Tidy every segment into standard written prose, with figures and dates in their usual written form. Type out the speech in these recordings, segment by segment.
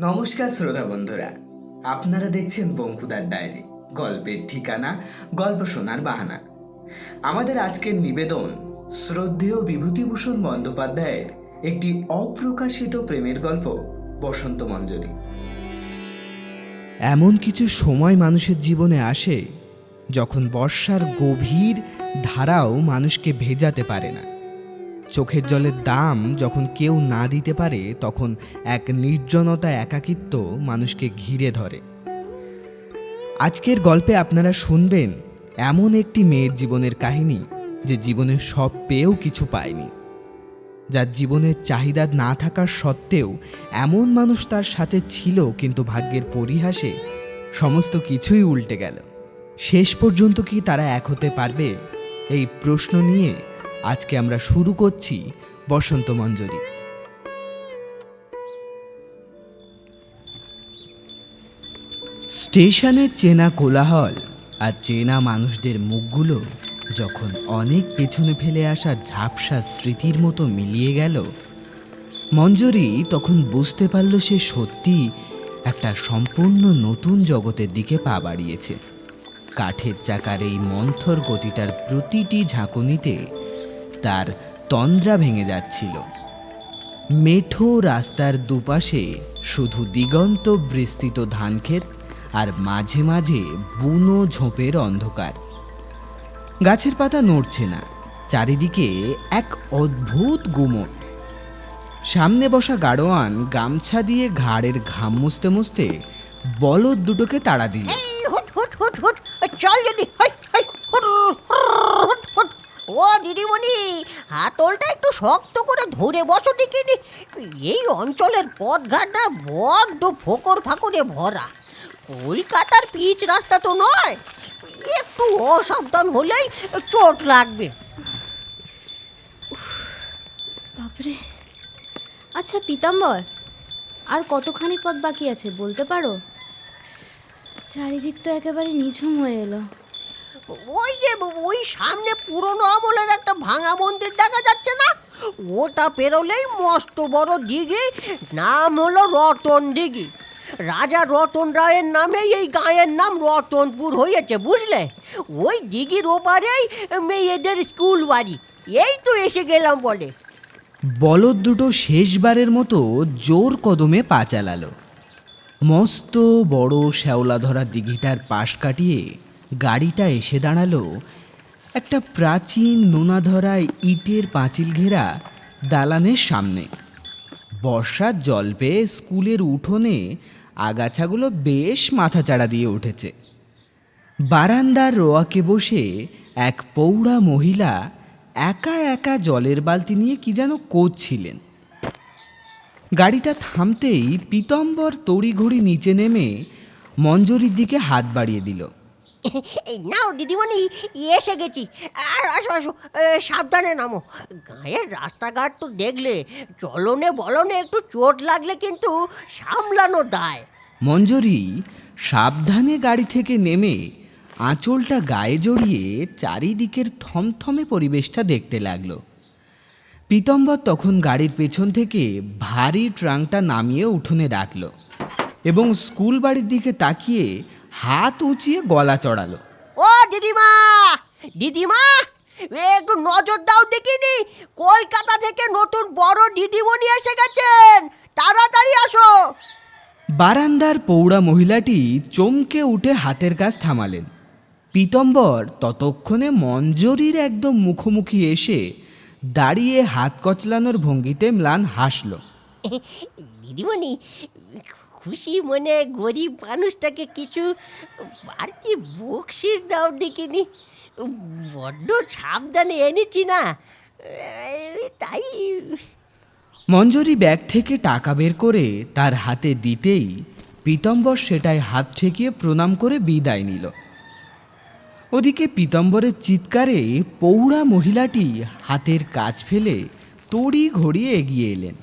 নমস্কার শ্রোতা বন্ধুরা, আপনারা দেখছেন বঙ্কুদার ডায়েরি, গল্পের ঠিকানা, গল্প শোনার বাহানা। আমাদের আজকের নিবেদন শ্রদ্ধেয় বিভূতিভূষণ বন্দ্যোপাধ্যায়ের একটি অপ্রকাশিত প্রেমের গল্প, বসন্ত মঞ্জরি। এমন কিছু সময় মানুষের জীবনে আসে যখন বর্ষার গভীর ধারাও মানুষকে ভেজাতে পারে না। চোখের জলের দাম যখন কেউ না দিতে পারে, তখন এক নির্জনতা, একাকিত্ব মানুষকে ঘিরে ধরে। আজকের গল্পে আপনারা শুনবেন এমন একটি মেয়ের জীবনের কাহিনী, যে জীবনের সব পেয়েও কিছু পায়নি, যার জীবনের চাহিদা না থাকার সত্ত্বেও এমন মানুষ তার সাথে ছিল, কিন্তু ভাগ্যের পরিহাসে সমস্ত কিছুই উল্টে গেল। শেষ পর্যন্ত কি তারা এক হতে পারবে? এই প্রশ্ন নিয়ে আজকে আমরা শুরু করছি বসন্ত মঞ্জরি। স্টেশনের চেনা কোলাহল আর চেনা মানুষদের মুখগুলো যখন অনেক পেছনে ফেলে আসা ঝাপসা স্মৃতির মতো মিলিয়ে গেল, মঞ্জরি তখন বুঝতে পারল সে সত্যি একটা সম্পূর্ণ নতুন জগতের দিকে পা বাড়িয়েছে। কাঠের চাকার এই মন্থর গতিটার প্রতিটি ঝাঁকুনিতে তার তন্দ্রা ভেঙে যাচ্ছিল। মেঠো রাস্তার দুপাশে শুধু দিগন্ত বিস্তৃত ধানক্ষেত, আর মাঝে মাঝে বুনো ঝোপের অন্ধকার। গাছের পাতা নড়ছে না, চারিদিকে এক অদ্ভুত গুমট। সামনে বসা গাড়োয়ান গামছা দিয়ে ঘাড়ের ঘাম মুছতে মুছতে বলদ দুটোকে তাড়া দিল। চল যদি ও দিদিমণি, হাতলটা একটু শক্ত করে ধরে বসো দেখিনি। এই অঞ্চলের পথঘাটটা বড্ড ফোকর ফাকরে ভরা। কলকাতার পিচ রাস্তা তো নয়, একটু অসাবধান হলেই চোট লাগবে। বাপরে! আচ্ছা পীতাম্বর, আর কতখানি পথ বাকি আছে বলতে পারো? চারিদিক তো একেবারে নিঝুম হয়ে এলো। ওই যে ওই সামনে পুরনো আমলের একটা ভাঙা মন্দির দেখা যাচ্ছে না? ওটা পেরোলেই মস্ত বড় দিঘি, নাম হলো রতন দিঘি। রাজা রতন রায়ের নামেই এই গাঁয়ের নাম রতনপুর হয়েছে, বুঝলে? ওই দিঘির ওপারেই মেয়েদের স্কুল বাড়ি। এই তো এসে গেলাম বলে। বলদ দুটো শেষবারের মতো জোর কদমে পা চালালো। মস্ত বড় শ্যাওলা ধরা দিঘিটার পাশ কাটিয়ে গাড়িটা এসে দাঁড়ালো একটা প্রাচীন নোনাধরা ইটের পাঁচিল ঘেরা দালানের সামনে। বর্ষার জল পেয়ে স্কুলের উঠোনে আগাছাগুলো বেশ মাথাচাড়া দিয়ে উঠেছে। বারান্দার রোয়াকে বসে এক পৌঢ়া মহিলা একা একা জলের বালতি নিয়ে কি যেন করছিলেন। গাড়িটা থামতেই পীতাম্বর তড়িঘড়ি নিচে নেমে মঞ্জরির দিকে হাত বাড়িয়ে দিল। এই নাও দিদিমণি, এসে গেছি। আর আসো আসো, সাবধানে নামো। গাঁয়ের রাস্তাঘাট তো দেখলে, চলনে বলনে একটু চোট লাগলে কিন্তু সামলানো দায়। মঞ্জরি সাবধানে গাড়ি থেকে নেমে আঁচলটা গায়ে জড়িয়ে চারিদিকের থমথমে পরিবেশটা দেখতে লাগলো। পীতাম্বর তখন গাড়ির পেছন থেকে ভারী ট্রাঙ্কটা নামিয়ে উঠোনে রাখল এবং স্কুল বাড়ির দিকে তাকিয়ে হাত উঁচিয়ে গলা চড়ালো। ও দিদিমা, দিদিমা, একটু নজর দাও দেখিনি। কলকাতা থেকে নতুন বড় দিদিমণি এসে গেছেন, তাড়াতাড়ি আসো। বারান্দার পৌঢ়া মহিলাটি চমকে উঠে হাতের কাজ থামালেন। পীতাম্বর ততক্ষণে মঞ্জরির একদম মুখোমুখি এসে দাঁড়িয়ে হাত কচলানোর ভঙ্গিতে ম্লান হাসল। দিদিমণি, খুশি মনে গরিব মানুষটাকে কিছু বাড়তি বকশিস দাও দেখিনি। বড্ড সাবধানে এনেছি না, তাই। মঞ্জরি ব্যাগ থেকে টাকা বের করে তার হাতে দিতেই পীতাম্বর সেটায় হাত ঠেকিয়ে প্রণাম করে বিদায় নিল। ওদিকে পীতাম্বরের চিৎকারে পৌঢ়া মহিলাটি হাতের কাজ ফেলে তড়ি ঘড়িয়ে এগিয়ে এলেন।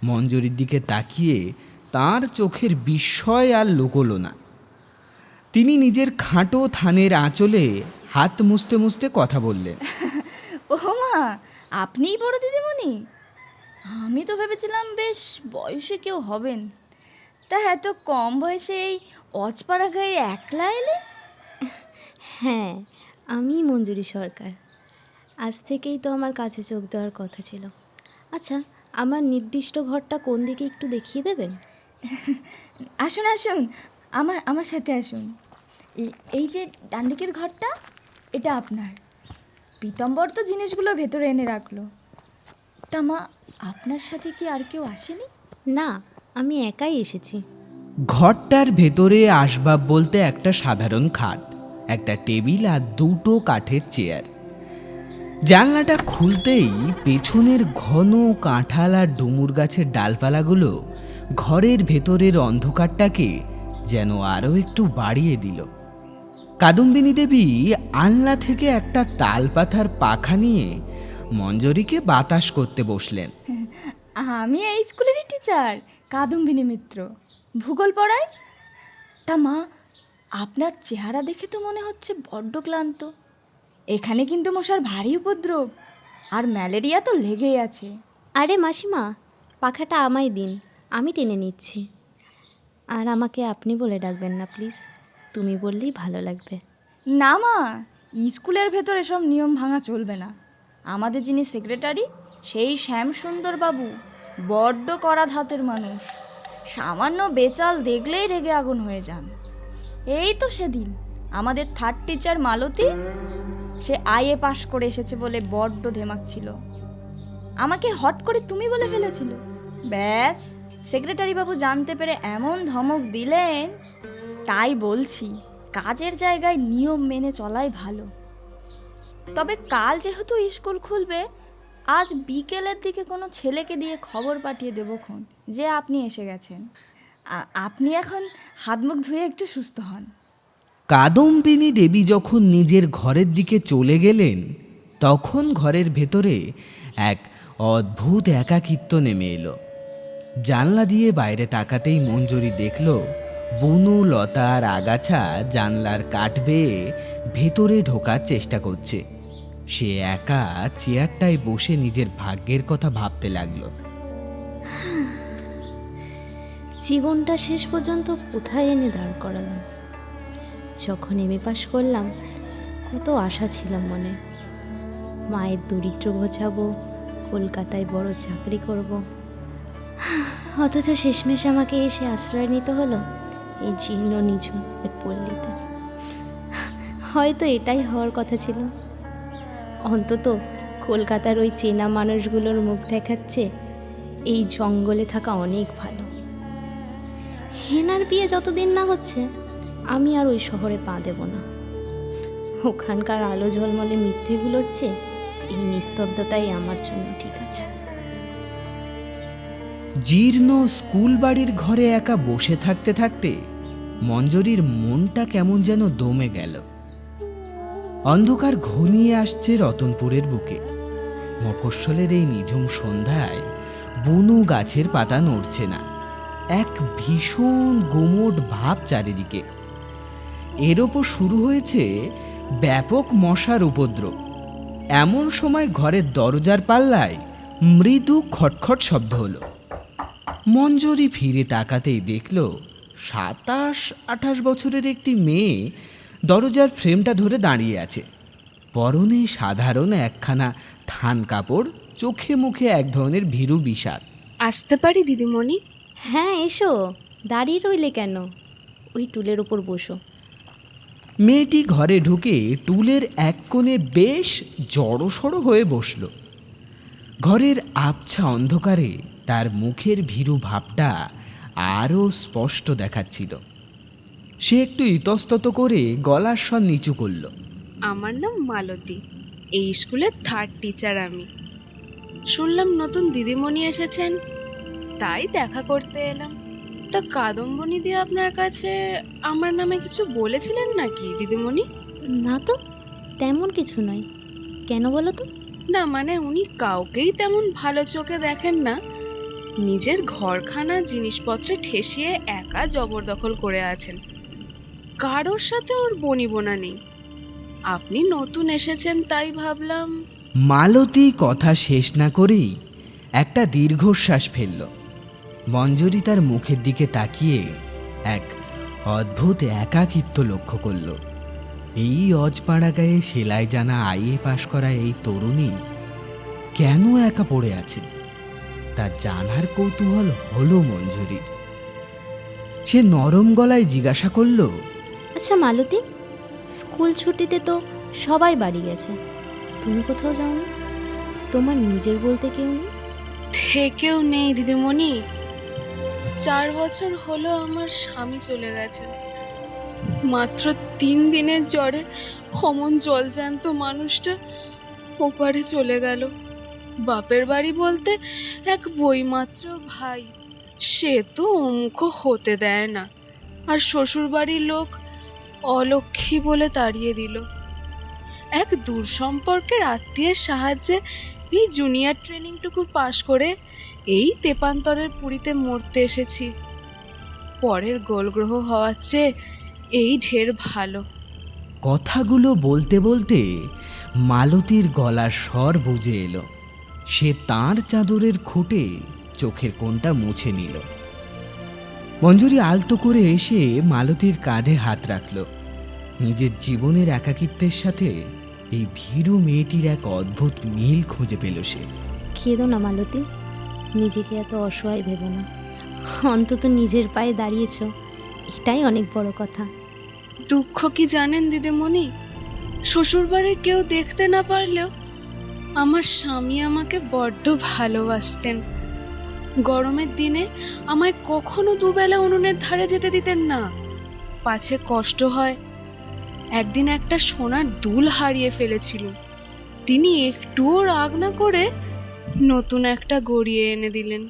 মঞ্জরির দিকে তাকিয়ে তার চোখের বিস্ময় আর লুকোলো না। তিনি নিজের খাঁটো থানের আঁচলে হাত মুছতে মুছতে কথা বললেন। ও মা, আপনিই বড় দিদিমণি? আমি তো ভেবেছিলাম বেশ বয়সে কেউ হবেন। তা এত কম বয়সে এই অজপাড়া গায়ে একলা এলে? হ্যাঁ, আমি মঞ্জুরি সরকার। আজ থেকেই তো আমার কাছে চোখ দেওয়ার কথা ছিল। আচ্ছা, আমার নির্দিষ্ট ঘরটা কোন দিকে একটু দেখিয়ে দেবেন? আসুন আসুন, আমার সাথে আসুন। এই যে ডান দিকের ঘরটা, এটা আপনার। পীতাম্বর তো জিনিসগুলো ভেতরে এনে রাখলো। তা মা, আপনার সাথে কি আর কেউ আসেনি? না, আমি একাই এসেছি। ঘরটার ভেতরে আসবাব বলতে একটা সাধারণ খাট, একটা টেবিল আর দুটো কাঠের চেয়ার। জানলাটা খুলতেই পেছনের ঘন কাঁঠাল আর ডুমুর গাছের ডালপালাগুলো ঘরের ভেতরের অন্ধকারটাকে যেন আরও একটু বাড়িয়ে দিল। কাদম্বিনী দেবী আনলা থেকে একটা তালপাতার পাখা নিয়ে মঞ্জরীকে বাতাস করতে বসলেন। আমি এই স্কুলেরই টিচার, কাদম্বিনী মিত্র, ভূগোল পড়াই। তা মা, আপনার চেহারা দেখে তো মনে হচ্ছে বড্ড ক্লান্ত। এখানে কিন্তু মশার ভারী উপদ্রব, আর ম্যালেরিয়া তো লেগেই আছে। আরে মাসিমা, পাখাটা আমায় দিন, আমি টেনে নিচ্ছি। আর আমাকে আপনি বলে ডাকবেন না প্লিজ, তুমি বললেই ভালো লাগবে। না মা, স্কুলের ভেতর এসব নিয়ম ভাঙা চলবে না। আমাদের যিনি সেক্রেটারি, সেই শ্যামসুন্দর বাবু বড্ড কড়া ধাতের মানুষ। সামান্য বেচাল দেখলেই রেগে আগুন হয়ে যান। এই তো সেদিন আমাদের থার্ড টিচার মালতী, সে আইএ পাশ করে এসেছে বলে বড্ড ধেমাক ছিল, আমাকে হট করে তুমি বলে ফেলেছিল। ব্যাস, সেক্রেটারি বাবু জানতে পেরে এমন ধমক দিলেন। তাই বলছি, কাজের জায়গায় নিয়ম মেনে চলাই ভালো। তবে কাল যেহেতু স্কুল খুলবে, আজ বিকেলের দিকে কোনো ছেলেকে দিয়ে খবর পাঠিয়ে দেবক্ষণ যে আপনি এসে গেছেন। আপনি এখন হাত মুখ ধুয়ে একটু সুস্থ হন। কাদম্বিনী দেবী যখন নিজের ঘরের দিকে চলে গেলেন, তখন ঘরের ভেতরে এক অদ্ভুত একাকিত্ব নেমে এলো। জানলা দিয়ে বাইরে তাকাতেই মঞ্জুরি দেখল বনু লতা আর আগাছা জানলার কাঠ বেয়ে ভেতরে ঢোকার চেষ্টা করছে। সে একা চেয়ারটায় বসে নিজের ভাগ্যের কথা ভাবতে লাগলো। জীবনটা শেষ পর্যন্ত কোথায় এনে দাঁড় করালাম। যখন এমএ পাশ করলাম, কত আশা ছিল মনে। মায়ের দরিদ্র ঘোচাবো, কলকাতায় বড় চাকরি করব। অথচ শেষমেশ আমাকে এসে আশ্রয় নিতে হলো এই জীর্ণ নিঝুম এক পল্লীতে। হয়তো এটাই হওয়ার কথা ছিল। অন্তত কলকাতার ওই চেনা মানুষগুলোর মুখ দেখাচ্ছে এই জঙ্গলে থাকা অনেক ভালো। হেনার বিয়ে যতদিন না হচ্ছে, আমি আর ওই শহরে পা দেব না। ওখানকার আলো ঝলমলে মিথ্যেগুলো হচ্ছে, এই নিস্তব্ধতাই আমার জন্য ঠিক আছে। জীর্ণ স্কুল বাড়ির ঘরে একা বসে থাকতে থাকতে মঞ্জরীর মনটা কেমন যেন দমে গেল। অন্ধকার ঘনিয়ে আসছে রতনপুরের বুকে। মফস্বলের এই নিঝুম সন্ধ্যায় বুনো গাছের পাতা নড়ছে না। এক ভীষণ গুমোট ভাব চারিদিকে। এর ওপর শুরু হয়েছে ব্যাপক মশার উপদ্রব। এমন সময় ঘরের দরজার পাল্লায় মৃদু খটখট শব্দ হলো। মঞ্জরি ফিরে তাকাতেই দেখল 27-28 বছরের একটি মেয়ে দরজার ফ্রেমটা ধরে দাঁড়িয়ে আছে। পরনে সাধারণ একখানা থান কাপড়, চোখে মুখে এক ধরনের ভীরু বিষাদ। আসতে পারি দিদিমণি? হ্যাঁ এসো, দাঁড়িয়ে রইলে কেন? ওই টুলের ওপর বসো। মেয়েটি ঘরে ঢুকে টুলের এক কোণে বেশ জড়সড় হয়ে বসল। ঘরের আবছা অন্ধকারে তার মুখের ভীরু ভাবটা আরও স্পষ্ট দেখাচ্ছিল। সে একটু ইতস্তত করে গলার স্বর নিচু করল। আমার নাম মালতী, এই স্কুলের থার্ড টিচার আমি। শুনলাম নতুন দিদিমণি এসেছেন, তাই দেখা করতে এলাম। তা কাদম্বিনী দি আপনার কাছে আমার নামে কিছু বলেছিলেন নাকি দিদিমণি? না তো, তেমন কিছু নয়। কেন বলো তো? না মানে উনি কাউকেই তেমন ভালো চোখে দেখেন না। নিজের ঘরখানা জিনিসপত্রে ঠেসিয়ে একা জবরদখল করে আছেন। কারোর সাথে ওর বনিবনা নেই। আপনি নতুন এসেছেন তাই ভাবলাম। মালতী কথা শেষ না করেই একটা দীর্ঘশ্বাস ফেলল। মঞ্জরি তার মুখের দিকে তাকিয়ে এক অদ্ভুত একাকিত্ব লক্ষ্য করল। এই অজপাড়া গায়ে সেলাই জানা আইএ পাশ করা এই তরুণী কেন একা পড়ে আছে তার জানার কৌতূহল হলো মঞ্জরির। সে নরম গলায় জিজ্ঞাসা করল, আচ্ছা মালতী, স্কুল ছুটিতে তো সবাই বাড়ি গেছে, তুমি কোথাও যাওনি? তোমার নিজের বলতে কেউ নেই? থেকেও নেই দিদিমণি। 4 বছর হলো আমার স্বামী চলে গেছেন। মাত্র 3 দিনের জ্বরে অমন জলজ্যান্ত মানুষটা ওপারে চলে গেল। বাপের বাড়ি বলতে এক বইমাত্র ভাই, সে তো অমুখ হতে দেয় না, আর শ্বশুর বাড়ির লোক অলক্ষী বলে তাড়িয়ে দিল। এক দূর সম্পর্কের আত্মীয়ের সাহায্যে এই জুনিয়র ট্রেনিংটুকু পাশ করে এই তেপান্তরের পুরীতে মরতে এসেছি। পরের গোলগ্রহ হওয়ার চেয়ে এই ঢের ভালো। কথাগুলো বলতে বলতে মালতীর গলার স্বর বুঝে এলো। সে তার চাদরের খুঁটে চোখের কোণটা মুছে নিল। মঞ্জরি আলতো করে এসে মালতীর কাঁধে হাত রাখল। নিজের জীবনের একাকিত্বের সাথে এই ভীরু মেয়েটির এক অদ্ভুত মিল খুঁজে পেল সে। কেঁদো না মালতী, নিজেকে এত অসহায় ভেবো না। অন্তত নিজের পায়ে দাঁড়িয়েছ, এটাই অনেক বড় কথা। দুঃখ কি জানেন দিদিমণি, শ্বশুরবাড়ির কেউ দেখতে না পারলেও আমার স্বামী আমাকে বড্ড ভালোবাসতেন। গরমের দিনে আমায় কখনো দুবেলা উনুনের ধারে যেতে দিতেন না, পাছে কষ্ট হয়। একদিন একটা সোনার দুল হারিয়ে ফেলেছিল, তিনি একটুও রাগ না করে নতুন একটা গড়িয়ে এনে দিলেন।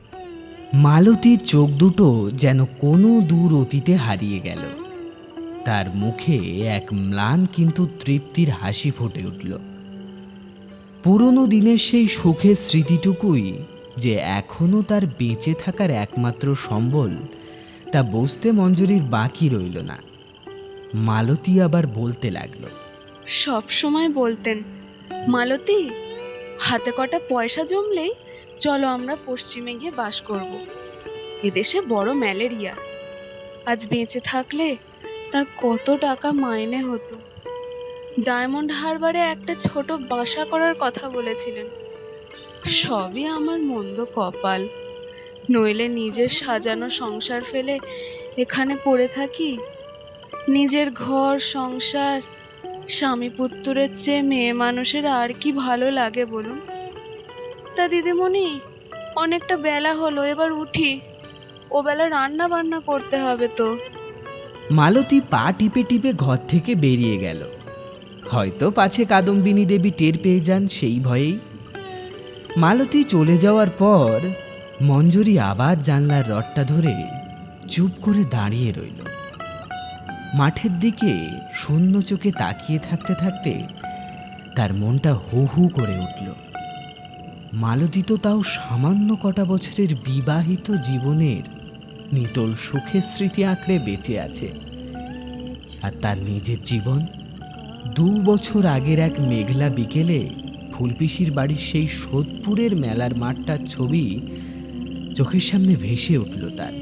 মালতীর চোখ দুটো যেন কোনো দূর অতীতে হারিয়ে গেল। তার মুখে এক ম্লান কিন্তু তৃপ্তির হাসি ফুটে উঠল। পুরনো দিনের সেই সুখের স্মৃতিটুকুই যে এখনো তার বেঁচে থাকার একমাত্র সম্বল, তা বুঝতে মঞ্জরির বাকি রইল না। মালতী আবার বলতে লাগলো, সব সময় বলতেন, মালতী, হাতে কটা পয়সা জমলেই চলো আমরা পশ্চিমে গিয়ে বাস করব। এদেশে বড় ম্যালেরিয়া, আজ বেঁচে থাকলে তার কত টাকা মাইনে হতো। ডায়মন্ড হারবারে একটা ছোট বাসা করার কথা বলেছিলেন। সবই আমার মন্দ কপাল, নইলে নিজের সাজানো সংসার ফেলে এখানে পড়ে থাকি। নিজের ঘর সংসার, স্বামী পুত্রের চেয়ে মেয়ে মানুষের আর কি ভালো লাগে বলুন? তা দিদিমণি, অনেকটা বেলা হলো, এবার উঠি। ও বেলা রান্না বান্না করতে হবে তো। মালতী পা টিপে টিপে ঘর থেকে বেরিয়ে গেল। হয়তো পাছে কাদম্বিনী দেবী টের পেয়ে যান সেই ভয়েই। মালতী চলে যাওয়ার পর মঞ্জরি আবার জানলার রডটা ধরে চুপ করে দাঁড়িয়ে রইল। মাঠের দিকে শূন্য চোখে তাকিয়ে থাকতে থাকতে তার মনটা হু হু করে উঠল। মালতী তো তাও সামান্য কটা বছরের বিবাহিত জীবনের নিটোল সুখের স্মৃতি আঁকড়ে বেঁচে আছে, আর তার নিজের জীবন 2 বছর আগের এক মেঘলা বিকেলে ফুলপিসির বাড়ির সেই সোদপুরের মেলার মাঠটার ছবি চোখের সামনে ভেসে উঠল তার।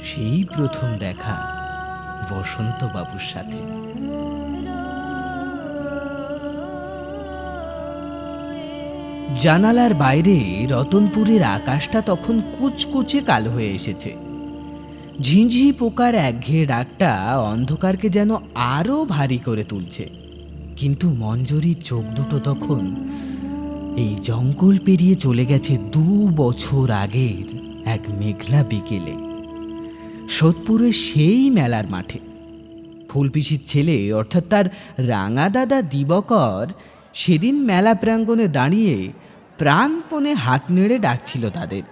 সেই প্রথম দেখা বসন্ত বাবুর সাথে। জানালার বাইরে রতনপুরের আকাশটা তখন কুচকুচে কালো হয়ে এসেছে। ঝিঁঝি পোকার একঘেয়ে ডাকটা অন্ধকারকে যেন আরো ভারী করে তুলছে। কিন্তু মঞ্জরির চোখ দুটো তখন এই জঙ্গল পেরিয়ে চলে গেছে 2 বছর আগের এক মেঘলা বিকেলে, সোদপুরের সেই মেলার মাঠে। ফুলপিসির ছেলে অর্থাৎ তার রাঙা দাদা দিবকর সেদিন মেলা প্রাঙ্গণে দাঁড়িয়ে প্রাণপণে হাত নেড়ে ডাকছিল তাদের।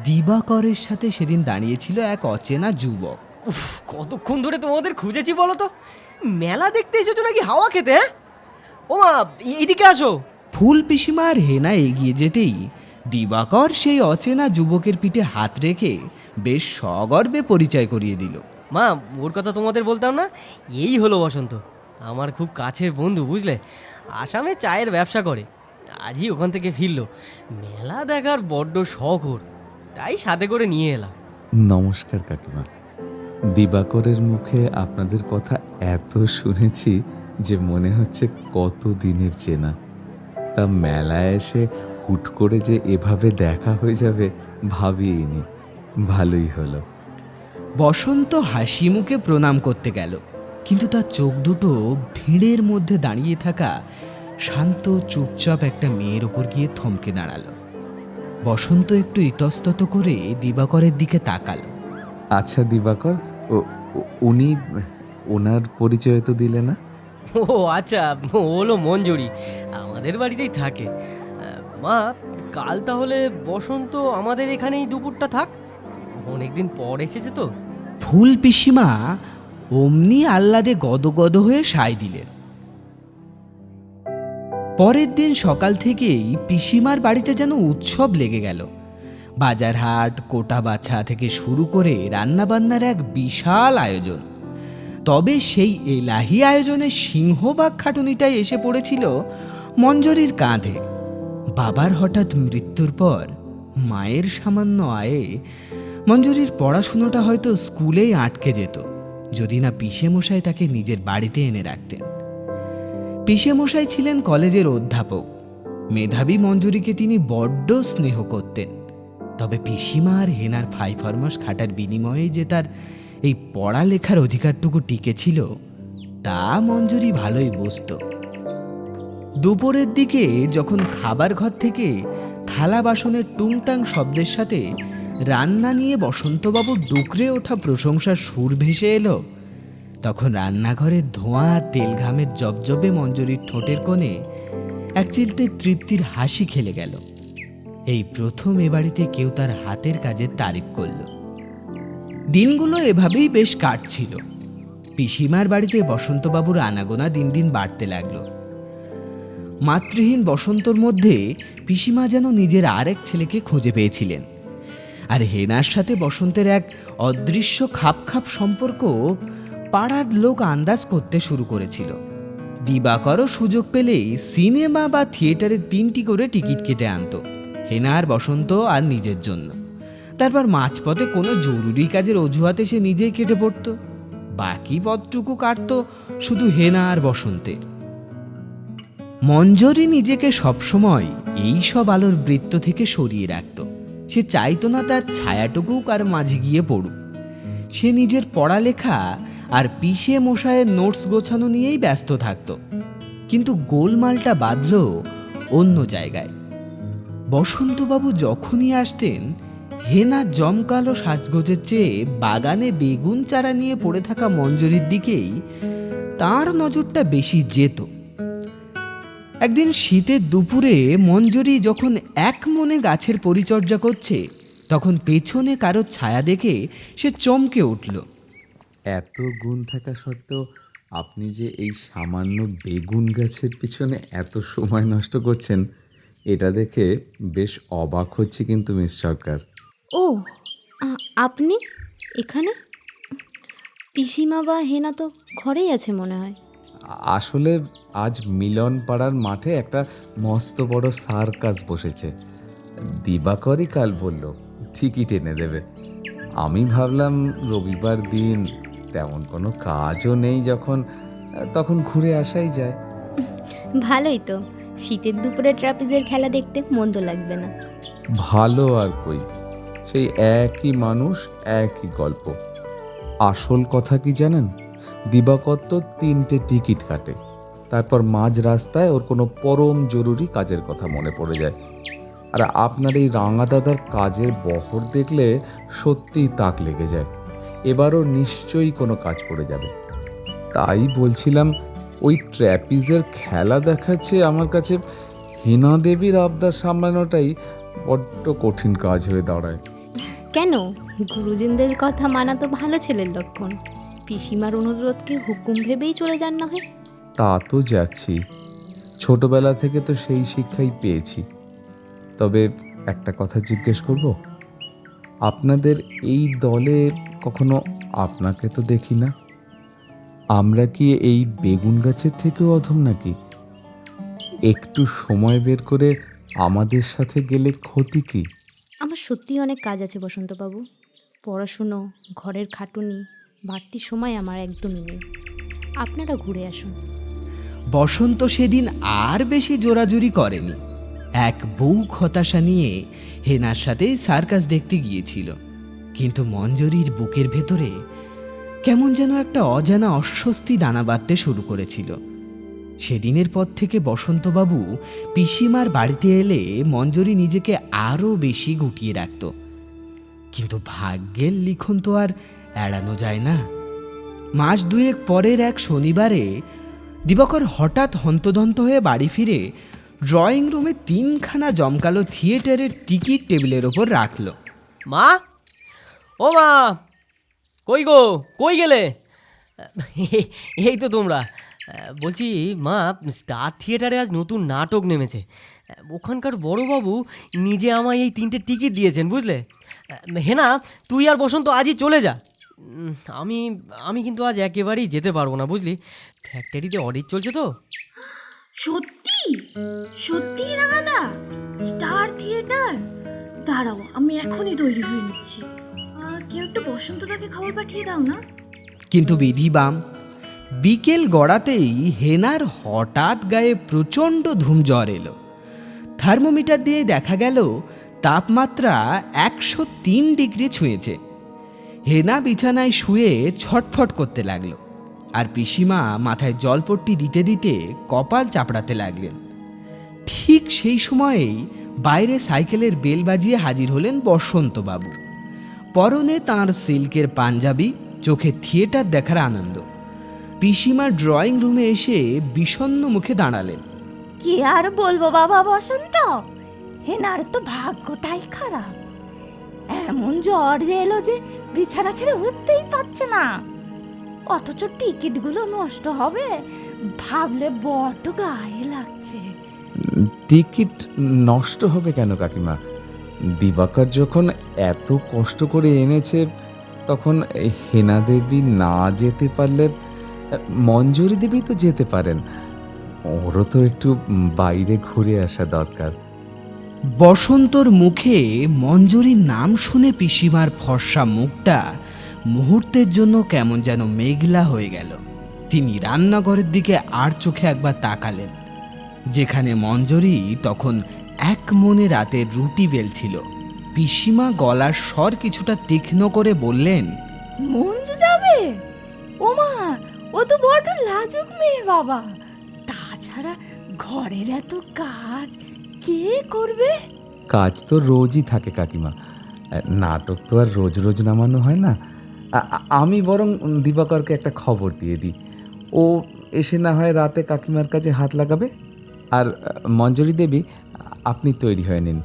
দিবাকরের সাথে সেদিন দাঁড়িয়েছিল এক অচেনা যুবক। উফ, কতক্ষণ ধরে তোমাদের খুঁজেছি বলো তো? মেলা দেখতে এসেছো নাকি হাওয়া খেতে? হ্যাঁ, ও মা, এইদিকে আসো। ফুল পিসিমার হেনা এগিয়ে যেতেই দিবাকর সেই অচেনা যুবকের পিঠে হাত রেখে বেশ সগর্বে পরিচয় করিয়ে দিল। মা, ওর কথা তোমাদের বলতাম না, এই হলো বসন্ত, আমার খুব কাছের বন্ধু, বুঝলে? আসামে চায়ের ব্যবসা করে, আজই ওখান থেকে ফিরলো। মেলা দেখার বড্ড শখ ওর, তাই সাথে করে নিয়ে এলাম। নমস্কার কাকিমা। দিবাকরের মুখে আপনাদের কথা এত শুনেছি যে মনে হচ্ছে কত দিনের চেনা। তা মেলায় এসে হুট করে যে এভাবে দেখা হয়ে যাবে ভাবিনি। ভালোই হলো। বসন্ত হাসি মুখে প্রণাম করতে গেল, কিন্তু তার চোখ দুটো ভিড়ের মধ্যে দাঁড়িয়ে থাকা শান্ত চুপচাপ একটা মেয়ের ওপর গিয়ে থমকে দাঁড়ালো। বসন্ত একটু ইতস্তত করে দিবাকরের দিকে তাকালো। আচ্ছা দিবাকর, উনি, ওনার পরিচয় তো দিলে না? ও আচ্ছা, ও হলো মঞ্জুরি, আমাদের বাড়িতেই থাকে। মা, কাল তাহলে বসন্ত আমাদের এখানেই দুপুরটা থাক, অনেকদিন পর এসেছে তো। ফুল পিসিমা অমনি আহ্লাদে গদগদ হয়ে সায় দিলেন। পরের দিন সকাল থেকেই পিসিমার বাড়িতে যেন উৎসব লেগে গেল। বাজার হাট, কোটা বাছা থেকে শুরু করে রান্নাবান্নার এক বিশাল আয়োজন। তবে সেই এলাহি আয়োজনে সিংহভাগ খাটুনিটাই এসে পড়েছিল মঞ্জরির কাঁধে। বাবার হঠাৎ মৃত্যুর পর মায়ের সামান্য আয়ে মঞ্জরির পড়াশুনোটা হয়তো স্কুলেই আটকে যেত, যদি না পিসেমশাই তাকে নিজের বাড়িতে এনে রাখতেন। পিসেমশাই ছিলেন কলেজের অধ্যাপক। মেধাবী মঞ্জুরিকে তিনি বড্ড স্নেহ করতেন। তবে পিসিমা আর হেনার ফাই ফরমাস খাটার বিনিময়ে যে তার এই পড়ালেখার অধিকারটুকু টিকেছিল তা মঞ্জুরি ভালোই বুঝত। দুপুরের দিকে যখন খাবার ঘর থেকে থালা বাসনের টুংটাং শব্দের সাথে রান্না নিয়ে বসন্তবাবুর ডুকরে ওঠা প্রশংসার সুর ভেসে এলো, তখন রান্নাঘরের ধোঁয়া তেল ঘামের জবজবে মঞ্জুরির ঠোঁটের কোণে এক চিলতে তৃপ্তির হাসি খেলে গেল। এই প্রথম এ বাড়িতে কেউ তার হাতের কাজের তারিফ করল। দিনগুলো এভাবেই বেশ কাটছিল। পিসিমার বাড়িতে বসন্তবাবুর আনাগোনা দিন দিন বাড়তে লাগলো। মাতৃহীন বসন্তর মধ্যে পিসিমা যেন নিজের আরেক ছেলেকে খুঁজে পেয়েছিলেন। আর হেনার সাথে বসন্তের এক অদৃশ্য খাপ খাপ সম্পর্ক পাড়ার লোক আন্দাজ করতে শুরু করেছিল। দিবাকরও সুযোগ পেলেই সিনেমা বা থিয়েটারে 3টি করে টিকিট কেটে আনতো, হেনার, বসন্ত আর নিজের জন্য। তারপর মাঝপথে কোনো জরুরি কাজের অজুহাতে সে নিজেই কেটে পড়তো। বাকি পথটুকু কাটত শুধু হেনা আর বসন্তের। মঞ্জরি নিজেকে সবসময় এই সব আলোর বৃত্ত থেকে সরিয়ে রাখত। সে চাইতো না তার ছায়াটুকু কার মাঝে গিয়ে পড়ুক। সে নিজের পড়ালেখা আর পিসে মশায়ের নোটস গোছানো নিয়েই ব্যস্ত থাকত। কিন্তু গোলমালটা বাঁধল অন্য জায়গায়। বসন্তবাবু যখনই আসতেন, হেনা জমকালো সাজগোজের চেয়ে বাগানে বেগুন চারা নিয়ে পড়ে থাকা মঞ্জরির দিকেই তার নজরটা বেশি যেত। একদিন শীতের দুপুরে মঞ্জরি যখন এক মনে গাছের পরিচর্যা করছে, তখন পেছনে কারো ছায়া দেখে সে চমকে উঠল। এত গুণ থাকা সত্ত্বেও আপনি যে এই সামান্য বেগুন গাছের পিছনে এত সময় নষ্ট করছেন, এটা দেখে বেশ অবাক হচ্ছে কিন্তু মিস সরকার। ও, আপনি এখানে? পিসিমা বা হেনা তো ঘরেই আছে মনে হয়। আসলে আজ মিলন পাড়ার মাঠে একটা মস্ত বড় সার্কাস বসেছে। দিবাকরই কাল বলল টিকিট এনে দেবে। আমি ভাবলাম রবিবার দিন তেমন কোনো কাজও নেই যখন, তখন ঘুরে আসাই যায়। ভালোই তো, শীতের দুপুরে ট্রাপিজের খেলা দেখতে মন্দ লাগবে না। ভালো আর কই, সেই একই মানুষ, একই গল্প। আসল কথা কি জানেন, দিবাকর তো 3টে টিকিট কাটে, তারপর মাঝ রাস্তায় ওর কোনো পরম জরুরি কাজের কথা মনে পড়ে যায়। আর আপনার এই রাঙা দাদার কাজের বহর দেখলে সত্যিই তাক লেগে যায়। এবারও নিশ্চয়ই কোনো কাজ পড়ে যাবে। তাই বলছিলাম, ওই ট্র্যাপিজের খেলা দেখাচ্ছে আমার কাছে হেনা দেবীর আবদার সামলানোটাই বড্ড কঠিন কাজ হয়ে দাঁড়ায়। কেন? গুরুজনদের কথা মানা তো ভালো ছেলের লক্ষণ। পিসিমার অনুরোধকে হুকুম ভেবেই চলে যান না হয়? তা তো যাচ্ছি, ছোটবেলা থেকে তো সেই শিক্ষাই পেয়েছি। তবে একটা কথা জিজ্ঞেস করব, আপনাদের এই দলে কখনো আপনাকে তো দেখি না। আমরা কি এই বেগুন গাছের থেকেও অধম নাকি? একটু সময় বের করে আমাদের সাথে গেলে ক্ষতি কি? আমার সত্যিই অনেক কাজ আছে বসন্তবাবু। পড়াশুনো, ঘরের খাটুনি, বাড়তি সময় আমার একদমই নেই। আপনারা ঘুরে আসুন। বসন্ত সেদিন আর বেশি জোরাজুরি করেনি। এক বউ হতাশা নিয়ে হেনার সাথে সার্কাস দেখতে গিয়েছিল, কিন্তু মঞ্জরির বুকের ভেতরে কেমন যেন একটা অজানা অস্বস্তি দানা বাঁধতে শুরু করেছিল। সেদিনের পর থেকে বসন্তবাবু পিসিমার বাড়িতে এলে মঞ্জরি নিজেকে আরও বেশি গুটিয়ে রাখত। কিন্তু ভাগ্যের লিখন তো আর এড়ানো যায় না। মাস দুয়েক পরের এক শনিবারে দিবাকর হঠাৎ হন্তদন্ত হয়ে বাড়ি ফিরে ড্রয়িং রুমে 3খানা জমকালো থিয়েটারের টিকিট টেবিলের ওপর রাখল। মা, ও মা, কই গো, কই গেলে? এই তো তোমরা। বলছি মা, স্টার থিয়েটারে আজ নতুন নাটক নেমেছে। ওখানকার বড়বাবু নিজে আমায় এই 3টে টিকিট দিয়েছেন, বুঝলে? হেনা, তুই আর বসন্ত আজই চলে যা। আমি আমি কিন্তু আজ একেবারেই যেতে পারবো না, বুঝলি? ফ্যাক্টরিতে অডিট চলছে তো। সত্যি সত্যি রাঙাদা, স্টার থিয়েটার? দাঁড়াও, আমি এখনই তৈরি হয়ে নিচ্ছি। কেউ একটু বসন্তদাকে খবর পাঠিয়ে দাও না। কিন্তু বিধিবাম, বিকেল গড়াতেই হেনার হঠাৎ গায়ে প্রচণ্ড ধুম জ্বর এলো। থার্মোমিটার দিয়ে দেখা গেল তাপমাত্রা 103 ডিগ্রি ছুঁয়েছে। হেনা বিছানায় শুয়ে ছটফট করতে লাগলো, আর পিসিমা মাথায় জলপট্টি দিতে দিতে কপাল চাপড়াতে লাগলেন। ঠিক সেই সময়েই বাইরে সাইকেলের বেল বাজিয়ে হাজির হলেন বসন্তবাবু। পরনে তাঁর সিল্কের পাঞ্জাবি, চোখে থিয়েটার দেখার আনন্দ। পিসিমা ড্রয়িং রুমে এসে বিষণ্ণ মুখে দাঁড়ালেন। কি আর বলবো বাবা বসন্ত, হেনার তো ভাগ্যটাই খারাপ। এমন জ্বর এলো যে বিছানা ছেড়ে উঠতেই পারছে না, অথচ টিকিটগুলো নষ্ট হবে ভাবলে বড্ড গায়ে লাগছে। টিকিট নষ্ট হবে কেন কাকিমা? দিবাকর যখন এত কষ্ট করে এনেছে, তখন হেনা দেবী না যেতে পারলে মঞ্জুরি দেবী তো যেতে পারেন। ওরও তো একটু বাইরে ঘুরে আসা দরকার। বসন্তর মুখে মঞ্জুরির নাম শুনে পিসিমার ফর্সা মুখটা মুহূর্তের জন্য কেমন যেন মেঘলা হয়ে গেল। তিনি রান্নাঘরের দিকে আর চোখে একবার তাকালেন, যেখানে মঞ্জরি তখন এক মনে রাতের রুটি বেলছিল। পিসিমা গলার স্বর কিছুটা তীক্ষ্ণ করে বললেন, মঞ্জু যাবে? ওমা, ও তো বড্ড লাজুক মেয়ে বাবা। তাছাড়া ঘরের এত কাজ কে করবে? কাজ তো রোজই থাকে কাকিমা, নাটক তো আর রোজ রোজ নামানো হয় না। আমি বরং দিবাকরকে একটা খবর দিয়ে দিই, ও এসে না হয় রাতে কাকিমার কাছে হাত লাগাবে। আর মঞ্জরি দেবী, আপনি তৈরি হয়ে নিন,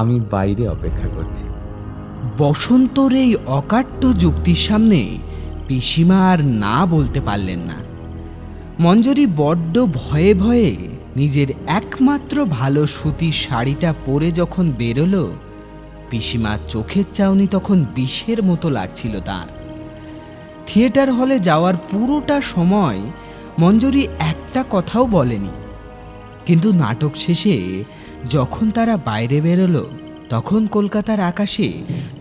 আমি বাইরে অপেক্ষা করছি। বসন্তর এই অকাট্য যুক্তির সামনে পিসিমা আর না বলতে পারলেন না। মঞ্জরি বড্ড ভয়ে ভয়ে নিজের একমাত্র ভালো সুতির শাড়িটা পরে যখন বেরোলো, পিসিমার চোখের চাউনি তখন বিষের মতো লাগছিল তার। থিয়েটার হলে যাওয়ার পুরোটা সময় মঞ্জরি একটা কথাও বলেনি, কিন্তু নাটক শেষে যখন তারা বাইরে বেরোলো, তখন কলকাতার আকাশে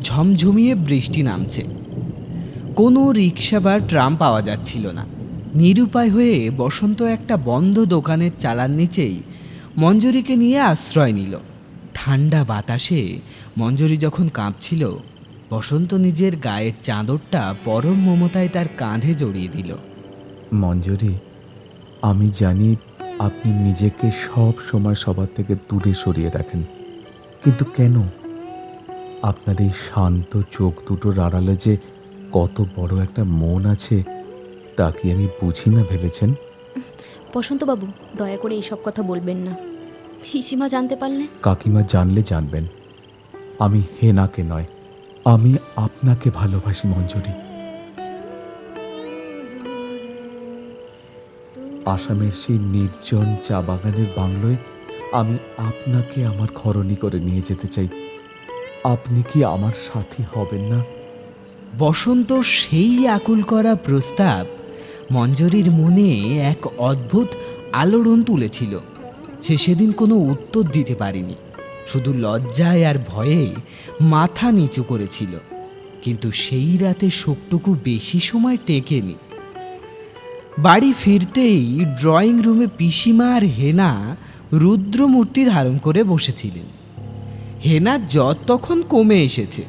ঝমঝমিয়ে বৃষ্টি নামছে। কোনো রিক্সা বা ট্রাম পাওয়া যাচ্ছিল না। নিরুপায় হয়ে বসন্ত একটা বন্ধ দোকানের চালার নিচেই মঞ্জরিকে নিয়ে আশ্রয় নিল। ঠান্ডা বাতাসে মঞ্জরি যখন কাঁপছিল, বসন্ত নিজের গায়ের চাদরটা পরম মমতায় তার কাঁধে জড়িয়ে দিল। মঞ্জরি, আমি জানি আপনি নিজেকে সব সময় সবার থেকে দূরে সরিয়ে রাখেন, কিন্তু কেন? আপনার এই শান্ত চোখ দুটোর আড়ালে যে কত বড় একটা মন আছে, তা কি আমি বুঝি না ভেবেছেন? বসন্তবাবু, দয়া করে এইসব কথা বলবেন না। পিসিমা জানতে পারলে? কাকিমা জানলে জানবেন, আমি হেনাকে নয়, আমি আপনাকে ভালোবাসি মঞ্জরি। আসামের সেই নির্জন চা বাগানের বাংলোয় আমি আপনাকে আমার ঘরণী করে নিয়ে যেতে চাই। আপনি কি আমার সাথী হবেন না? বসন্ত সেই আকুল করা প্রস্তাব মঞ্জরির মনে এক অদ্ভুত আলোড়ন তুলেছিল। সে সেদিন কোনো উত্তর দিতে পারেনি। শুধু লজ্জায় আর ভয়ে মাথা নিচু করেছিল, কিন্তু সেই রাতে শোকটুকু বেশি সময় টেকেনি। বাড়ি ফিরতেই ড্রয়িং রুমে পিসিমা আর হেনা রুদ্রমূর্তি ধারণ করে বসেছিলেন। হেনার জ্বর তখন কমে এসেছে,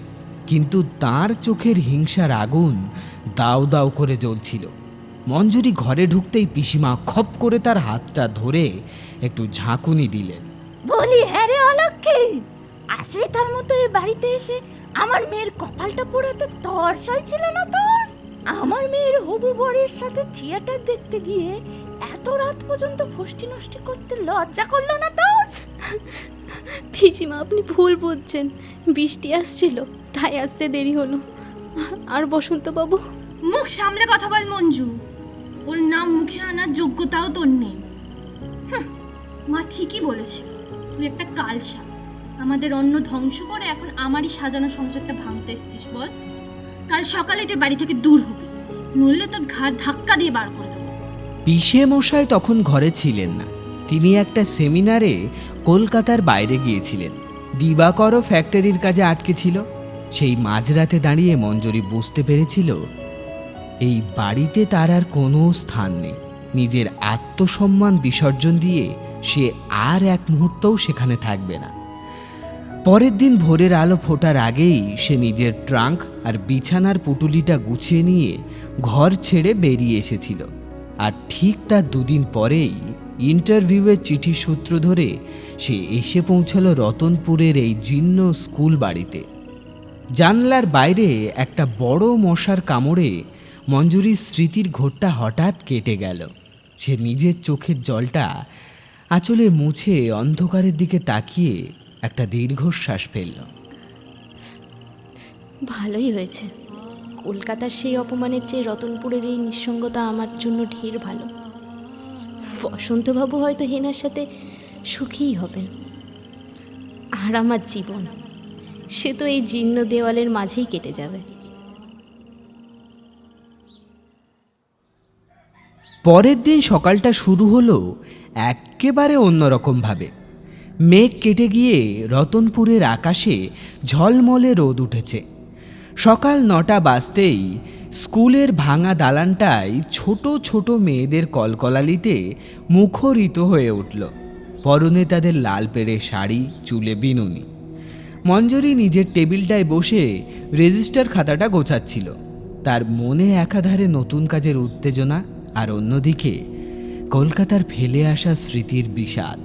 কিন্তু তার চোখের হিংসার আগুন দাউ দাউ করে জ্বলছিল। মঞ্জুরি ঘরে ঢুকতেই পিসিমা খপ করে তার হাতটা ধরে একটু ঝাঁকুনি দিলেন। বলি হ্যাঁ রে অলক্ষী, আসলে তার মতো এই বাড়িতে এসে আমার মেয়ের কপালটা পোড়াতে তর সইছিল না তোর? আমার মেয়ের হবু বরের সাথে থিয়েটার দেখতে গিয়ে এত রাত পর্যন্ত ফষ্টি নষ্টি করতে লজ্জা করলো না তোর? পিসিমা, আপনি ভুল বুঝছেন। বৃষ্টি আসছিল, তাই আসতে দেরি হলো। আর বসন্তবাবু, মুখ সামলে কথা বল মঞ্জু, ওর নাম মুখে আনার যোগ্যতাও তোর নেই। মা ঠিকই বলেছে, তুই একটা কালসা। আমাদের অন্ন ধ্বংস করে এখন আমারই সাজানো সংসারটা ভাঙতে এসছিস। বল, কাল সকালে তুই বাড়ি থেকে দূর হবি, নইলে তোর ঘাড় ধাক্কা দিয়ে বার করে দেবো। পিসে মশাই তখন ঘরে ছিলেন না। তিনি একটা সেমিনারে কলকাতার বাইরে গিয়েছিলেন। দিবাকরও ফ্যাক্টরির কাজে আটকে ছিল। সেই মাঝরাতে দাঁড়িয়ে মঞ্জুরি বুঝতে পেরেছিল এই বাড়িতে তার আর কোনো স্থান নেই। নিজের আত্মসম্মান বিসর্জন দিয়ে সে আর এক মুহূর্তও সেখানে থাকবে না। পরের দিন ভোরের আলো ফোটার আগেই সে নিজের ট্রাঙ্ক আর বিছানার পুটুলিটা গুছিয়ে নিয়ে ঘর ছেড়ে বেরিয়ে এসেছিল। আর ঠিক তার দুদিন পরেই ইন্টারভিউয়ের চিঠির সূত্র ধরে সে এসে পৌঁছালো রতনপুরের এই জীর্ণ স্কুল বাড়িতে। জানলার বাইরে একটা বড় মশার কামড়ে মঞ্জুরির স্মৃতির ঘোরটা হঠাৎ কেটে গেল। সে নিজের চোখের জলটা আঁচলে মুছে অন্ধকারের দিকে তাকিয়ে একটা দীর্ঘশ্বাস ফেলল। ভালোই হয়েছে। কলকাতার সেই অপমানের চেয়ে রতনপুরের এই নিঃসঙ্গতা আমার জন্য ঢের ভালো। বসন্তবাবু হয়তো হেনার সাথে সুখীই হবেন, আর আমার জীবন সে তো এই জীর্ণ দেওয়ালের মাঝেই কেটে যাবে। পরের দিন সকালটা শুরু হলো একেবারে অন্যরকমভাবে। মেঘ কেটে গিয়ে রতনপুরের আকাশে ঝলমলে রোদ উঠেছে। সকাল 9টা বাজতেই স্কুলের ভাঙা দালানটায় ছোট ছোট মেয়েদের কলকলালিতে মুখরিত হয়ে উঠল। পরনে তাদের লাল পেড়ে শাড়ি, চুলে বিনুনি। মঞ্জুরি নিজের টেবিলটায় বসে রেজিস্টার খাতাটা গোছাচ্ছিল। তার মনে একাধারে নতুন কাজের উত্তেজনা, আর অন্যদিকে কলকাতার ফেলে আসা স্মৃতির বিষাদ।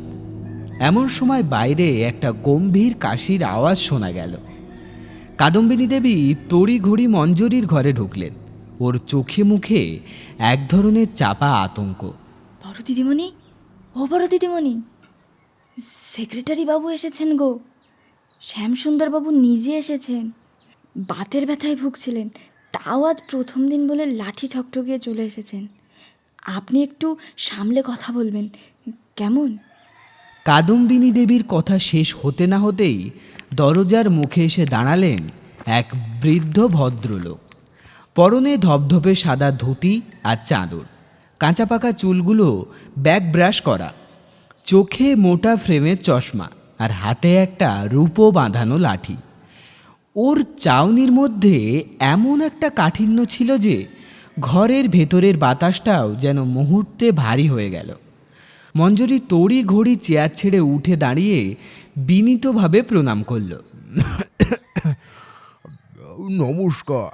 এমন সময় বাইরে একটা গম্ভীর কাশির আওয়াজ শোনা গেল। কাদম্বিনী দেবী তড়িঘড়ি মঞ্জুরির ঘরে ঢুকলেন। ওর চোখে মুখে এক ধরনের চাপা আতঙ্ক। বড় দিদিমণি, ও বড় দিদিমণি, সেক্রেটারি বাবু এসেছেন গো। শ্যামসুন্দর বাবু নিজে এসেছেন। বাতের ব্যথায় ভুগছিলেন, তাও আজ প্রথম দিন বলে লাঠি ঠকঠকিয়ে চলে এসেছেন। আপনি একটু সামলে কথা বলবেন, কেমন? কাদম্বিনী দেবীর কথা শেষ হতে না হতেই দরজার মুখে এসে দাঁড়ালেন এক বৃদ্ধ ভদ্রলোক। পরনে ধপধপে সাদা ধুতি আর চাদর, কাঁচা পাকা চুলগুলো ব্যাক ব্রাশ করা, চোখে মোটা ফ্রেমের চশমা, আর হাতে একটা রূপো বাঁধানো লাঠি। ওর চাউনির মধ্যে এমন একটা কাঠিন্য ছিল যে ঘরের ভেতরের বাতাসটাও যেন মুহূর্তে ভারী হয়ে গেল। মঞ্জুরি তড়ি ঘড়ি চেয়ার ছেড়ে উঠে দাঁড়িয়ে বিনীতভাবে প্রণাম করল। নমস্কার,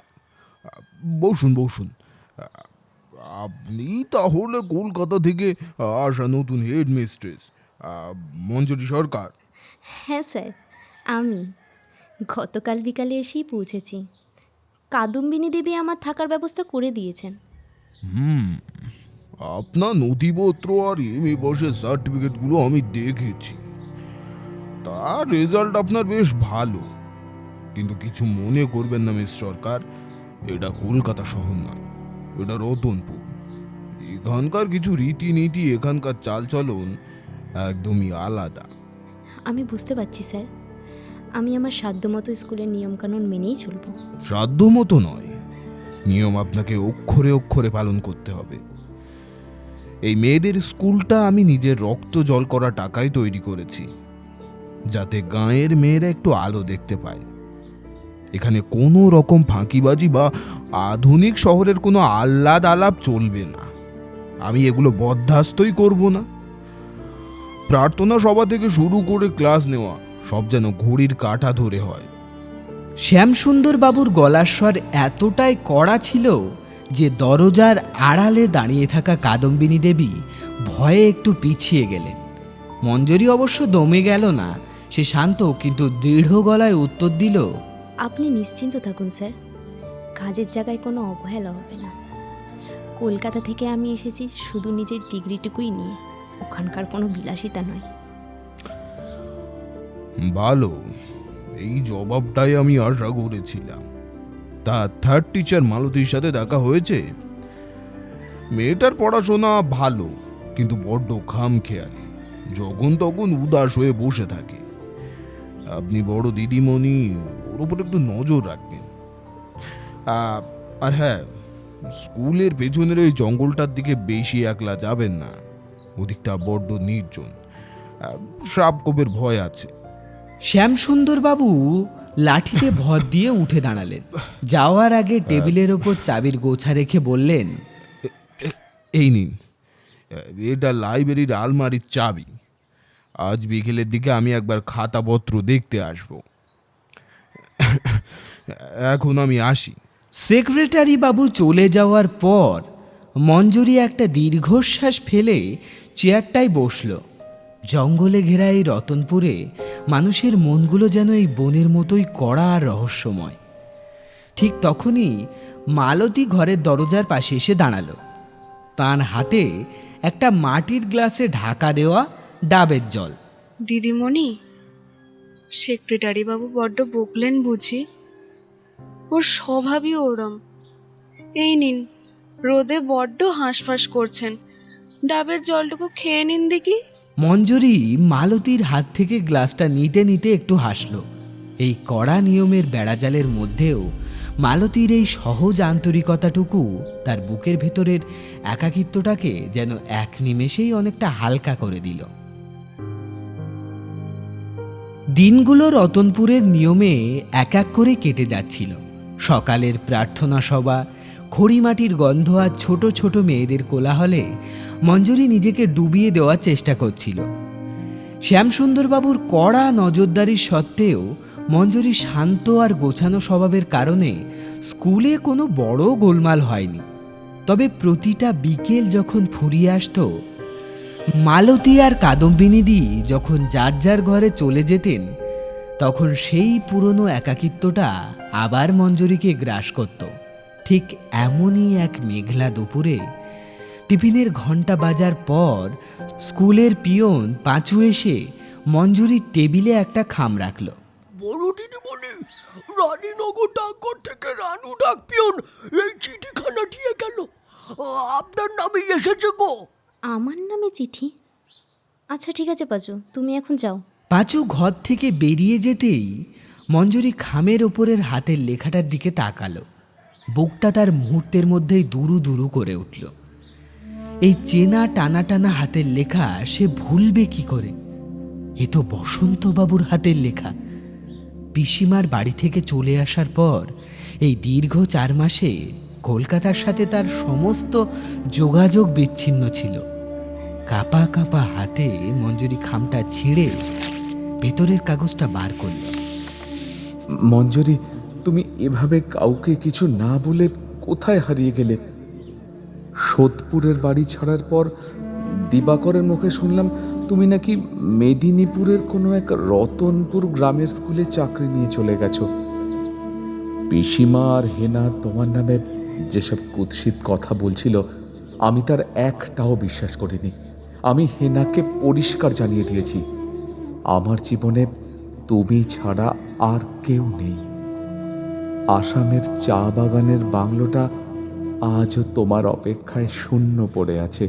বসুন বসুন। আপনি তাহলে কলকাতা থেকে আসা নতুন হেড মিস্ট্রেস মঞ্জুরি সরকার? হ্যাঁ স্যার, আমি গতকাল বিকালে এসেই পৌঁছেছি। কাদম্বিনী দেবী আমার থাকার ব্যবস্থা করে দিয়েছেন। আপনার নথিপত্র আর এমএ পাশের সার্টিফিকেটগুলো আমি দেখেছি। তার রেজাল্ট আপনার বেশ ভালো, কিন্তু কিছু মনে করবেন না মিস সরকার, এটা কলকাতা শহর নয়, এটা রতনপুর। এখানকার কিছু রীতিনীতি, এখানকার চালচলন একদমই আলাদা। আমি বুঝতে পারছি স্যার, আমি আমার সাধ্যমতো স্কুলের নিয়মকানুন মেনেই চলব। সাধ্যমতো নয়, নিয়ম আপনাকে অক্ষরে অক্ষরে পালন করতে হবে। এই মেয়েদের স্কুলটা আমি নিজের রক্ত জল করা টাকায় তৈরি করেছি। যাতে গাঁয়ের মেয়েরা একটু আলো দেখতে পায়। এখানে কোনো রকম ফাঁকিবাজি বা আধুনিক শহরের কোনো আহ্লাদ আলাপ চলবে না। আমি এগুলো বরদাস্তই করব না। প্রার্থনা সভা থেকে শুরু করে ক্লাস নেওয়া সব যেন ঘড়ির কাঁটা ধরে হয়। শ্যামসুন্দর বাবুর গলার স্বর এতটাই কড়া ছিল যে দরজার আড়ালে দাঁড়িয়ে থাকা কাদম্বিনী দেবী ভয়ে একটু পিছিয়ে গেলেন। মঞ্জরি অবশ্য দমে গেল না, সে শান্ত কিন্তু দৃঢ় গলায় উত্তর দিল, আপনি নিশ্চিন্ত থাকুন স্যার, কাজের জায়গায় কোনো অবহেলা হবে না। কলকাতা থেকে আমি এসেছি শুধু নিজের ডিগ্রিটুকুই নিয়ে, ওখানকার কোনো বিলাসিতা নয়। ভালো, এই জবাবটাই আমি আশা করেছিলাম। তা থার্ড টিচার মালতীর সাথে দেখা হয়েছে? মেয়েটার পড়াশোনা ভালো, কিন্তু বড্ড খামখেয়ালি, যখন তখন উদাস হয়ে বসে থাকে। আপনি বড় দিদিমণি, ওর উপর একটু নজর রাখবেন। আর হ্যাঁ, স্কুলের পেছনের ওই জঙ্গলটার দিকে বেশি একলা যাবেন না, ওদিকটা বড্ড নির্জন, সাপ কোপের ভয় আছে। শ্যামসুন্দর বাবু লাঠিতে ভর দিয়ে উঠে দাঁড়ালেন। যাওয়ার আগে টেবিলের ওপর চাবির গোছা রেখে বললেন, এই নিন, এটা লাইব্রেরির আলমারির চাবি। আজ বিকেলের দিকে আমি একবার খাতাপত্র দেখতে আসব। এখন আমি আসি। সেক্রেটারি বাবু চলে যাওয়ার পর মঞ্জরি একটা দীর্ঘশ্বাস ফেলে চেয়ারটায় বসল। জঙ্গলে ঘেরা এই রতনপুরে মানুষের মনগুলো যেন এই বনের মতোই কড়া আর রহস্যময়। ঠিক তখনই মালতী ঘরের দরজার পাশে এসে দাঁড়ালো। তার হাতে একটা মাটির গ্লাসে ঢাকা দেওয়া ডাবের জল। দিদিমণি, সেক্রেটারি বাবু বড্ড বকলেন বুঝি? ওর স্বভাবই ওরম। এই নিন, রোদে বড্ড হাঁসফাঁস করছেন, ডাবের জলটুকু খেয়ে নিন দেখি। মঞ্জরি মালতীর হাত থেকে গ্লাসটা নিতে নিতে একটু হাসল। এই কড়া নিয়মের বেড়াজালের মধ্যেও মালতীর এই সহজ আন্তরিকতাটুকু তার বুকের ভেতরের একাকিত্বটাকে যেন এক নিমেষেই অনেকটা হালকা করে দিল। দিনগুলো রতনপুরের নিয়মে এক এক করে কেটে যাচ্ছিল। সকালের প্রার্থনা সভা, খড়িমাটির গন্ধ আর ছোট ছোট মেয়েদের কোলাহলে মঞ্জরি নিজেকে ডুবিয়ে দেওয়ার চেষ্টা করছিল। শ্যামসুন্দরবাবুর কড়া নজরদারি সত্ত্বেও মঞ্জরি শান্ত আর গোছানো স্বভাবের কারণে স্কুলে কোনো বড় গোলমাল হয়নি। তবে প্রতিটা বিকেল যখন ফুরিয়ে আসতো, মালতী আর কাদম্বিনীদি যখন যার যার ঘরে চলে যেতেন, তখন সেই পুরনো একাকিত্বটা আবার মঞ্জরিকে গ্রাস করত। ঠিক এমনই এক মেঘলা দুপুরে টিফিনের ঘন্টা বাজার পর স্কুলের পিয়ন পাঁচু এসে মঞ্জুরির টেবিলে একটা খাম রাখল। বড় দিদিমণি, রানীনগর ডাকঘর থেকে রানু ডাক পিয়ন এই চিঠিখানা দিয়ে গেল। আপনার নামে এসেছে গো। আমার নামে চিঠি? আচ্ছা ঠিক আছে পাচু, তুমি এখন যাও। পাঁচু ঘর থেকে বেরিয়ে যেতেই মঞ্জরি খামের ওপরের হাতের লেখাটার দিকে তাকালো। বুকটা তার মুহূর্তের মধ্যেই দুরু দুরু করে উঠল। এই চেনা টানা টানা হাতের লেখা সে ভুলবে কি করে? এ তো বসন্তবাবুর হাতের লেখা। পিসিমার বাড়ি থেকে চলে আসার পর এই দীর্ঘ 4 মাসে কলকাতার সাথে তার সমস্ত যোগাযোগ বিচ্ছিন্ন ছিল। কাঁপা কাঁপা হাতে মঞ্জরি খামটা ছিঁড়ে ভেতরের কাগজটা বার করল। মঞ্জরি, তুমি এভাবে কাউকে কিছু না বলে কোথায় হারিয়ে গেলে? সোদপুরের বাড়ি ছাড়ার পর দিবাকরের মুখে শুনলাম তুমি নাকি মেদিনীপুরের কোনো এক রতনপুর গ্রামের স্কুলে চাকরি নিয়ে চলে গেছো। পিসিমা আর হেনা তোমার নামে যেসব কুৎসিত কথা বলছিল, আমি তার একটাও বিশ্বাস করিনি। আমি হেনাকে পরিষ্কার জানিয়ে দিয়েছি, আমার জীবনে তুমি ছাড়া আর কেউ নেই। আসামের চা বাগানের বাংলোটা আজও তোমার অপেক্ষায় শূন্য পড়ে আছে।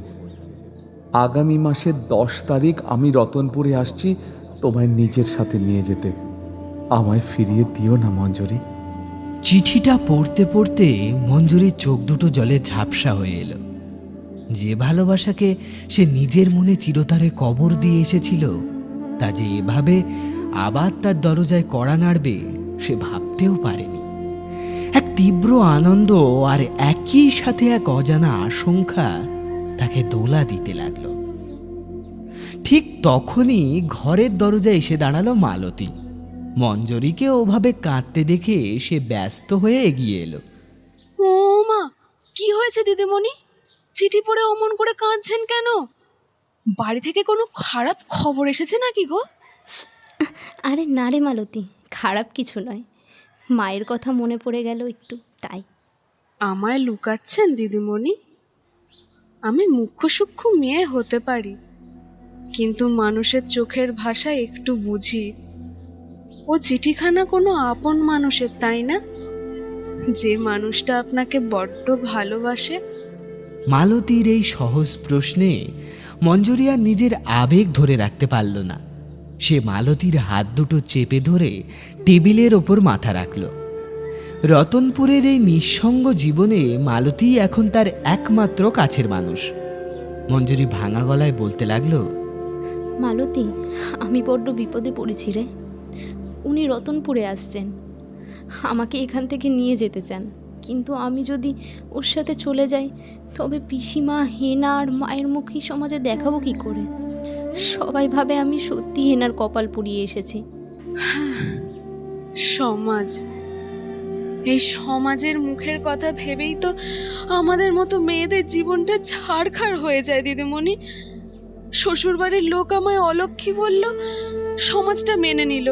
আগামী মাসের 10 তারিখ আমি রতনপুরে আসছি তোমায় নিজের সাথে নিয়ে যেতে। আমায় ফিরিয়ে দিও না মঞ্জরি। চিঠিটা পড়তে পড়তে মঞ্জুরির চোখ দুটো জলে ঝাপসা হয়ে এলো। যে ভালোবাসাকে সে নিজের মনে চিরতরে কবর দিয়ে এসেছিল, তা যে এভাবে আবার তার দরজায় কড়া নাড়বে সে ভাবতেও পারেনি। এক তীব্র আনন্দ আর একই সাথে এক অজানা আশঙ্কা তাকে দোলা দিতে লাগলো। ঠিক তখনই ঘরের দরজায় এসে দাঁড়ালো মালতী। মঞ্জরীকে ওভাবে কাঁদতে দেখে সে ব্যস্ত হয়ে এগিয়ে এলো। ও মা, কি হয়েছে দিদিমণি? চিঠি পড়ে অমন করে কাঁদছেন কেন? বাড়ি থেকে কোনো খারাপ খবর এসেছে নাকি গো? আরে না রে মালতী, খারাপ কিছু নয়, মায়ের কথা মনে পড়ে গেল একটু, তাই। আমায় লুকাচ্ছেন দিদিমণি? আমি মুখ্য সূক্ষ্ম মেয়ে হতে পারি, কিন্তু মানুষের চোখের ভাষা একটু বুঝি। ও চিঠিখানা কোনো আপন মানুষের, তাই না? যে মানুষটা আপনাকে বড্ড ভালোবাসে। মালতীর এই সহজ প্রশ্নে মঞ্জরী আর নিজের আবেগ ধরে রাখতে পারল না। সে মালতীর হাত দুটো চেপে ধরে টেবিলের ওপর মাথা রাখল। রতনপুরের এই নিঃসঙ্গ জীবনে মালতী এখন তার একমাত্র কাছের মানুষ। মঞ্জরী ভাঙা গলায় বলতে লাগলো, মালতী, আমি বড্ড বিপদে পড়েছি রে। উনি রতনপুরে আসছেন, আমাকে এখান থেকে নিয়ে যেতে চান, কিন্তু আমি যদি ওর সাথে চলে যাই তবে পিসিমা, হেনা আর মায়ের মুখী সমাজে দেখাবো কি করে? সবাই ভাবে আমি সত্যি হেনার কপাল পুড়িয়ে এসেছি। সমাজ, এই সমাজের মুখের কথা ভেবেই তো আমাদের মতো মেয়েদের জীবনটা ছাড়খাড় হয়ে যায় দিদিমণি। শ্বশুরবাড়ির লোক আমায় অলক্ষী বলল, সমাজটা মেনে নিল।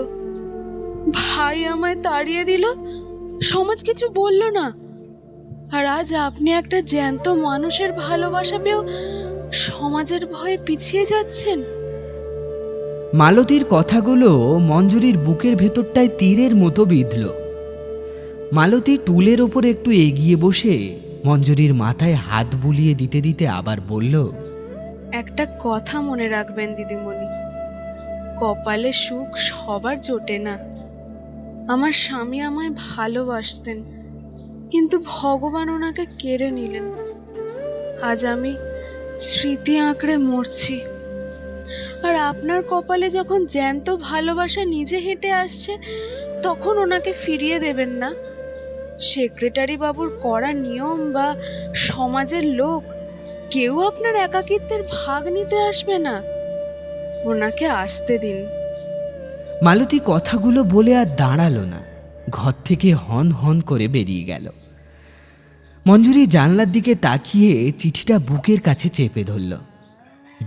ভাই আমায় তাড়িয়ে দিল, সমাজ কিছু বলল না। আর আজ আপনি একটা জ্যান্ত মানুষের ভালোবাসা পেয়েও সমাজের ভয়ে পিছিয়ে যাচ্ছেন। মালতীর কথাগুলো মঞ্জরীর বুকের ভেতরটায় তীরের মতো বিঁধল। মালতী টুলের ওপর একটু এগিয়ে বসে মঞ্জরীর মাথায় হাত বুলিয়ে দিতে দিতে আবার বলল, একটা কথা মনে রাখবেন দিদিমণি, কপালে সুখ সবার জোটে না। আমার স্বামী আমায় ভালোবাসতেন, কিন্তু ভগবান ওনাকে কেড়ে নিলেন। আজ আমি স্মৃতি আঁকড়ে মরছি। আর আপনার কপালে যখন জ্যান্ত ভালোবাসা নিজে হেঁটে আসছে, তখন ওনাকে ফিরিয়ে দেবেন না। সেক্রেটারি বাবুর কড়া নিয়ম বা সমাজের লোক কেউ আপনার একাকিত্বের ভাগ নিতে আসবে না। ওনাকে আসতে দিন। মালতী কথাগুলো বলে আর দাঁড়ালো না, ঘর থেকে হন হন করে বেরিয়ে গেল। মঞ্জরী জানলার দিকে তাকিয়ে চিঠিটা বুকের কাছে চেপে ধরল।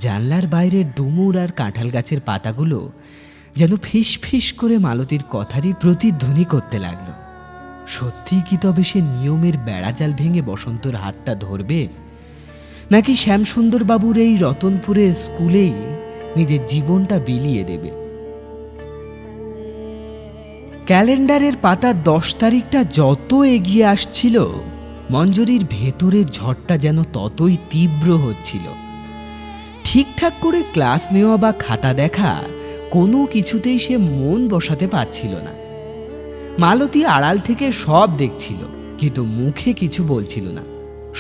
জানলার বাইরে ডুমুর আর কাঁঠাল গাছের পাতাগুলো যেন ফিস ফিস করে মালতীর কথারই প্রতিধ্বনি করতে লাগলো। সত্যি কি তবে সে নিয়মের বেড়াজাল ভেঙে বসন্তর হাতটা ধরবে, নাকি শ্যামসুন্দর বাবুর এই রতনপুরের স্কুলেই নিজের জীবনটা বিলিয়ে দেবে? ক্যালেন্ডারের পাতা 10 তারিখটা যত এগিয়ে আসছিল, মঞ্জরীর ভেতরের ঝড়টা যেন ততই তীব্র হচ্ছিল। ঠিকঠাক করে ক্লাস নেওয়া বা খাতা দেখা কোনো কিছুতেই সে মন বসাতে পারছিল না। মালতী আড়াল থেকে সব দেখছিল, কিন্তু মুখে কিছু বলছিল না।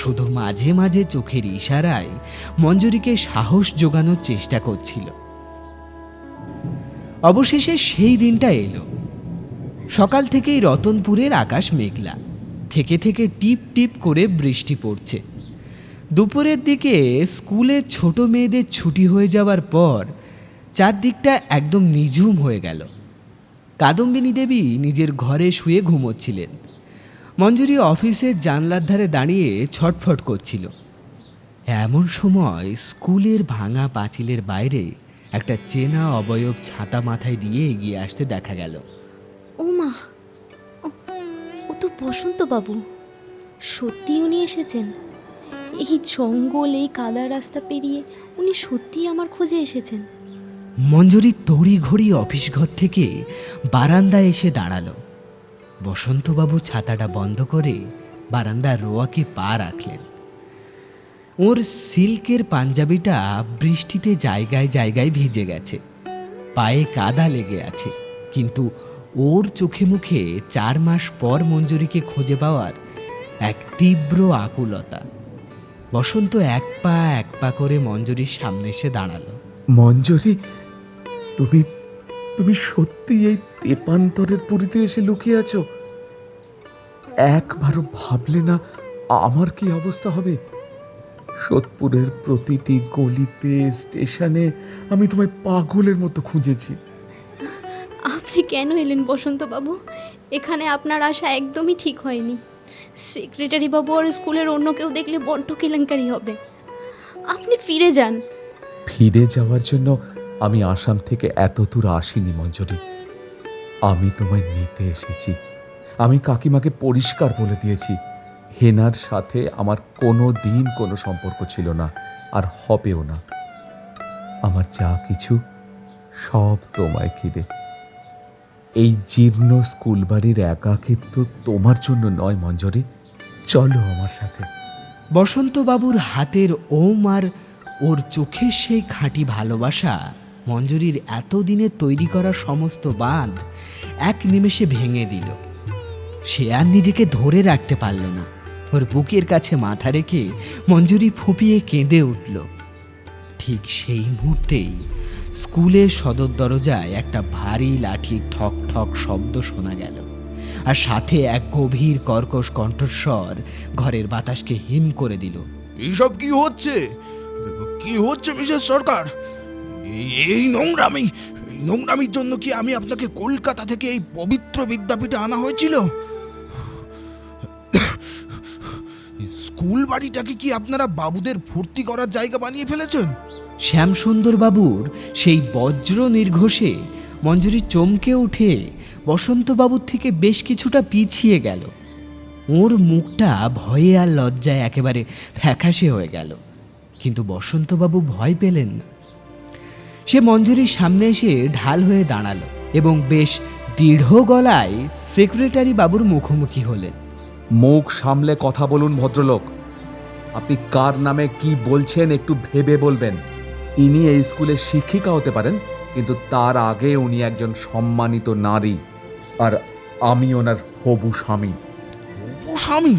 শুধু মাঝে মাঝে চোখের ইশারায় মঞ্জরীকে সাহস জোগানোর চেষ্টা করছিল। অবশেষে সেই দিনটা এলো। সকাল থেকেই রতনপুরের আকাশ মেঘলা, থেকে থেকে টিপ টিপ করে বৃষ্টি পড়ছে। দুপুরের দিকে স্কুলে ছোট মেয়েদের ছুটি হয়ে যাওয়ার পর চারদিকটা একদম নিঝুম হয়ে গেল। কাদম্বিনী দেবী নিজের ঘরে শুয়ে ঘুমোচ্ছিলেন। মঞ্জরী অফিসের জানলার ধারে দাঁড়িয়ে ছটফট করছিল। এমন সময় স্কুলের ভাঙা পাঁচিলের বাইরে একটা চেনা অবয়ব ছাতা মাথায় দিয়ে এগিয়ে আসতে দেখা গেল। ও মা, ও তো বসন্ত বাবু। সত্যি উনি এসেছেন? এই জঙ্গল, এই কাদার রাস্তা পেরিয়ে উনি সত্যিই আমার খোঁজে এসেছেন? মঞ্জরী তড়ি ঘড়ি অফিস ঘর থেকে বারান্দায় এসে দাঁড়ালো। বসন্তবাবু ছাতাটা বন্ধ করে বারান্দার রোয়াকে পা রাখলেন। ওর সিল্কের পাঞ্জাবিটা বৃষ্টিতে জায়গায় জায়গায় ভিজে গেছে, পায়ে কাদা লেগে আছে, কিন্তু ওর চোখে মুখে 4 মাস পর মঞ্জরীকে খুঁজে পাওয়ার এক তীব্র আকুলতা। বসন্ত এক পা করে মঞ্জরীর সামনে এসে দাঁড়ালো। মঞ্জরী, তুমি তুমি সত্যি এই তেপান্তরের পুরীতে এসে লুকিয়ে আছো? একবারও ভাবলে না আমার কি অবস্থা হবে? সোদপুরের প্রতিটি গলিতে, স্টেশনে আমি তোমায় পাগলের মতো খুঁজেছি। আপনি কেন এলেন বসন্তবাবু? এখানে আপনার আসা একদমই ঠিক হয়নি। সেক্রেটারি বাবু আর স্কুলের অন্য কেউ দেখলে বড্ড কেলেঙ্কারি হবে। আপনি ফিরে যান। ফিরে যাওয়ার জন্য আমি আসাম থেকে এত দূর আসিনি মঞ্জরি। আমি তোমায় নিতে এসেছি। আমি কাকিমাকে পরিষ্কার বলে দিয়েছি, হেনার সাথে আমার কোনো দিন কোনো সম্পর্ক ছিল না, আর হবেও না। আমার যা কিছু সব তোমায় ঘিরে। এই জীর্ণ স্কুল বাড়ির একাকিত্ব তোমার জন্য নয় মঞ্জরি, চলো আমার সাথে। বসন্তবাবুর হাতের ওম আর ওর চোখের সেই খাঁটি ভালোবাসা মঞ্জুরির এতদিনে তৈরি করা সমস্ত বাঁধ এক নিমেষে ভেঙে দিল। সে আর নিজেকে ধরে রাখতে পারল না। ওর বুকের কাছে মাথা রেখে মঞ্জুরি ফুঁপিয়ে কেঁদে উঠল। ঠিক সেই মুহূর্তেই স্কুলের সদর দরজায় একটা ভারী লাঠি ঠক ঠক শব্দ শোনা গেল, আর সাথে এক গভীর কর্কশ কণ্ঠস্বর ঘরের বাতাসকে হিম করে দিল। এইসব কি হচ্ছে? কি হচ্ছে মিসেস সরকার? এই নোংরামির জন্য কি আমি আপনাকে কলকাতা থেকে এই পবিত্র বিদ্যাপীঠে আনা হয়েছিল? স্কুল বাড়িটাকে কি আপনারা বাবুদের ফুর্তি করার জায়গা বানিয়ে ফেলেছেন? শ্যামসুন্দর বাবুর সেই বজ্র নির্ঘোষে মঞ্জুরি চমকে উঠে বসন্তবাবুর থেকে বেশ কিছুটা পিছিয়ে গেল। ওর মুখটা ভয়ে আর লজ্জায় একেবারে ফ্যাকাশে হয়ে গেল। কিন্তু বসন্তবাবু ভয় পেলেন না। সে মঞ্জুরির সামনে এসে ঢাল হয়ে দাঁড়ালো এবং বেশ দৃঢ় গলায় সেক্রেটারি বাবুর মুখোমুখি হলেন। মুখ সামলে কথা বলুন ভদ্রলোক। আপনি কার নামে কি বলছেন একটু ভেবে বলবেন। ইনি এই স্কুলের শিক্ষিকা হতে পারেন, কিন্তু তার আগে উনি একজন সম্মানিত নারী, আর আমি ওনার হবু স্বামী। হবু স্বামী?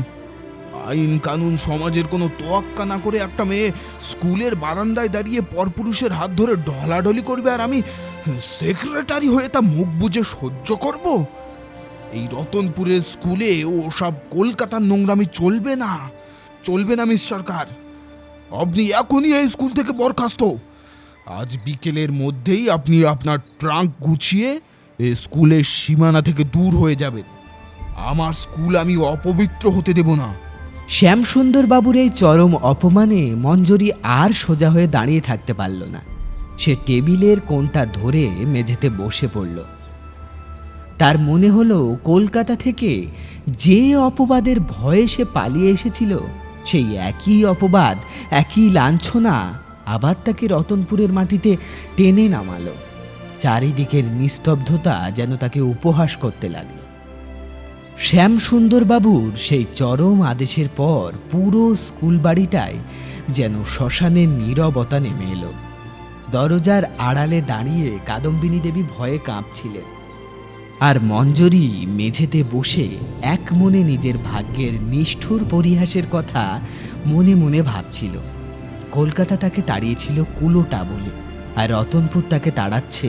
আইন কানুন সমাজের কোনো তোয়াক্কা না করে একটা মেয়ে স্কুলের বারান্দায় দাঁড়িয়ে পরপুরুষের হাত ধরে ঢলাঢলি করবে, আর আমি সেক্রেটারি হয়ে তা মুখ বুজে সহ্য করব? এই রতনপুরের স্কুলে ওসব কলকাতার নোংরামি চলবে না, চলবে না মিস সরকার। আপনি এখনই এই স্কুল থেকে বরখাস্ত। আজ বিকেলের মধ্যেই আপনি আপনার ট্রাঙ্ক গুছিয়ে এই স্কুলের সীমানা থেকে দূর হয়ে যাবেন। আমার স্কুল আমি অপবিত্র হতে দেব না। শ্যামসুন্দর বাবুর এই চরম অপমানে মঞ্জুরি আর সোজা হয়ে দাঁড়িয়ে থাকতে পারল না। সে টেবিলের কোণটা ধরে মেঝেতে বসে পড়ল। তার মনে হলো কলকাতা থেকে যে অপবাদের ভয়ে সে পালিয়ে এসেছিল, সেই একই অপবাদ, একই লাঞ্ছনা আবার তাকে রতনপুরের মাটিতে টেনে নামালো। চারিদিকের নিস্তব্ধতা যেন তাকে উপহাস করতে লাগলো। শ্যামসুন্দর বাবুর সেই চরম আদেশের পর পুরো স্কুল বাড়িটায় যেন শ্মশানের নীরবতা নেমে এলো। দরজার আড়ালে দাঁড়িয়ে কাদম্বিনী দেবী ভয়ে কাঁপছিলেন, আর মঞ্জরি মেঝেতে বসে এক মনে নিজের ভাগ্যের নিষ্ঠুর পরিহাসের কথা মনে মনে ভাবছিল। কলকাতা তাকে তাড়িয়েছিল কুলোটা বলে, আর রতনপুর তাকে তাড়াচ্ছে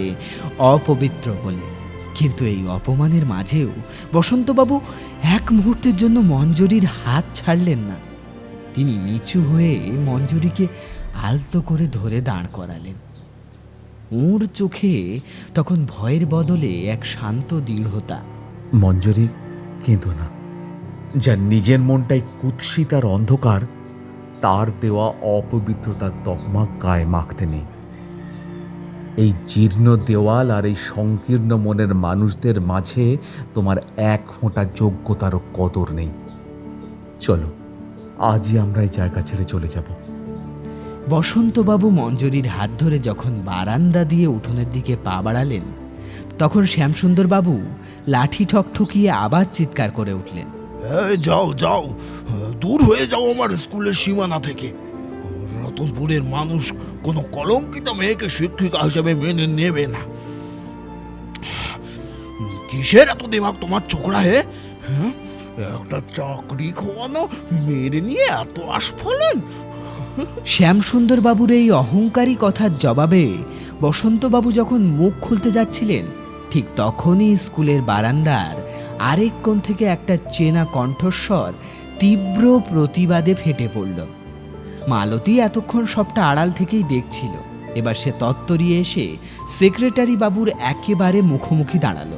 অপবিত্র বলে। কিন্তু এই অপমানের মাঝেও বসন্তবাবু এক মুহূর্তের জন্য মঞ্জরির হাত ছাড়লেন না। তিনি নিচু হয়ে মঞ্জরিকে আলতো করে ধরে দাঁড় করালেন। ওর চোখে তখন ভয়ের বদলে এক শান্ত দৃঢ়তা। মঞ্জরি, কেঁদো না। যার নিজের মনটাই কুৎসিত আর অন্ধকার, তার দেওয়া অপবিত্রতার তকমা গায়ে মাখতে নেই। এই জীর্ণ দেওয়াল আর এই সংকীর্ণ মনের মানুষদের মাঝে তোমার এক ফোঁটা যোগ্যতারও কদর নেই। চলো, আজই আমরা এই জায়গা ছেড়ে চলে যাব। বসন্তবাবু মঞ্জরির হাত ধরে যখন বারান্দা দিয়ে উঠোনের দিকে পা বাড়ালেন, তখন শ্যামসুন্দর বাবু লাঠি ঠকঠকিয়ে আবার চিৎকার করে উঠলেন, যাও যাও, দূর হয়ে যাও আমার স্কুলের সীমানা থেকে। রতনপুরের মানুষ কোনো কলঙ্কিত মেয়েকে শিক্ষিকা হিসেবে মেনে নেবে না। কিসের এত দিমাগ তোমার ছোকরা? হে, একটা চাকরি খোয়ানো মেরে নিয়ে এত আস্ফলন? শ্যামসুন্দর বাবুর এই অহংকারী কথার জবাবে বসন্তবাবু যখন মুখ খুলতে যাচ্ছিলেন, ঠিক তখনই স্কুলের বারান্দার আরেক কোণ থেকে একটা চেনা কণ্ঠস্বর তীব্র প্রতিবাদে ফেটে পড়ল। মালতী এতক্ষণ সবটা আড়াল থেকেই দেখছিল। এবার সে তত্তরিয়ে এসে সেক্রেটারি বাবুর একেবারে মুখোমুখি দাঁড়ালো।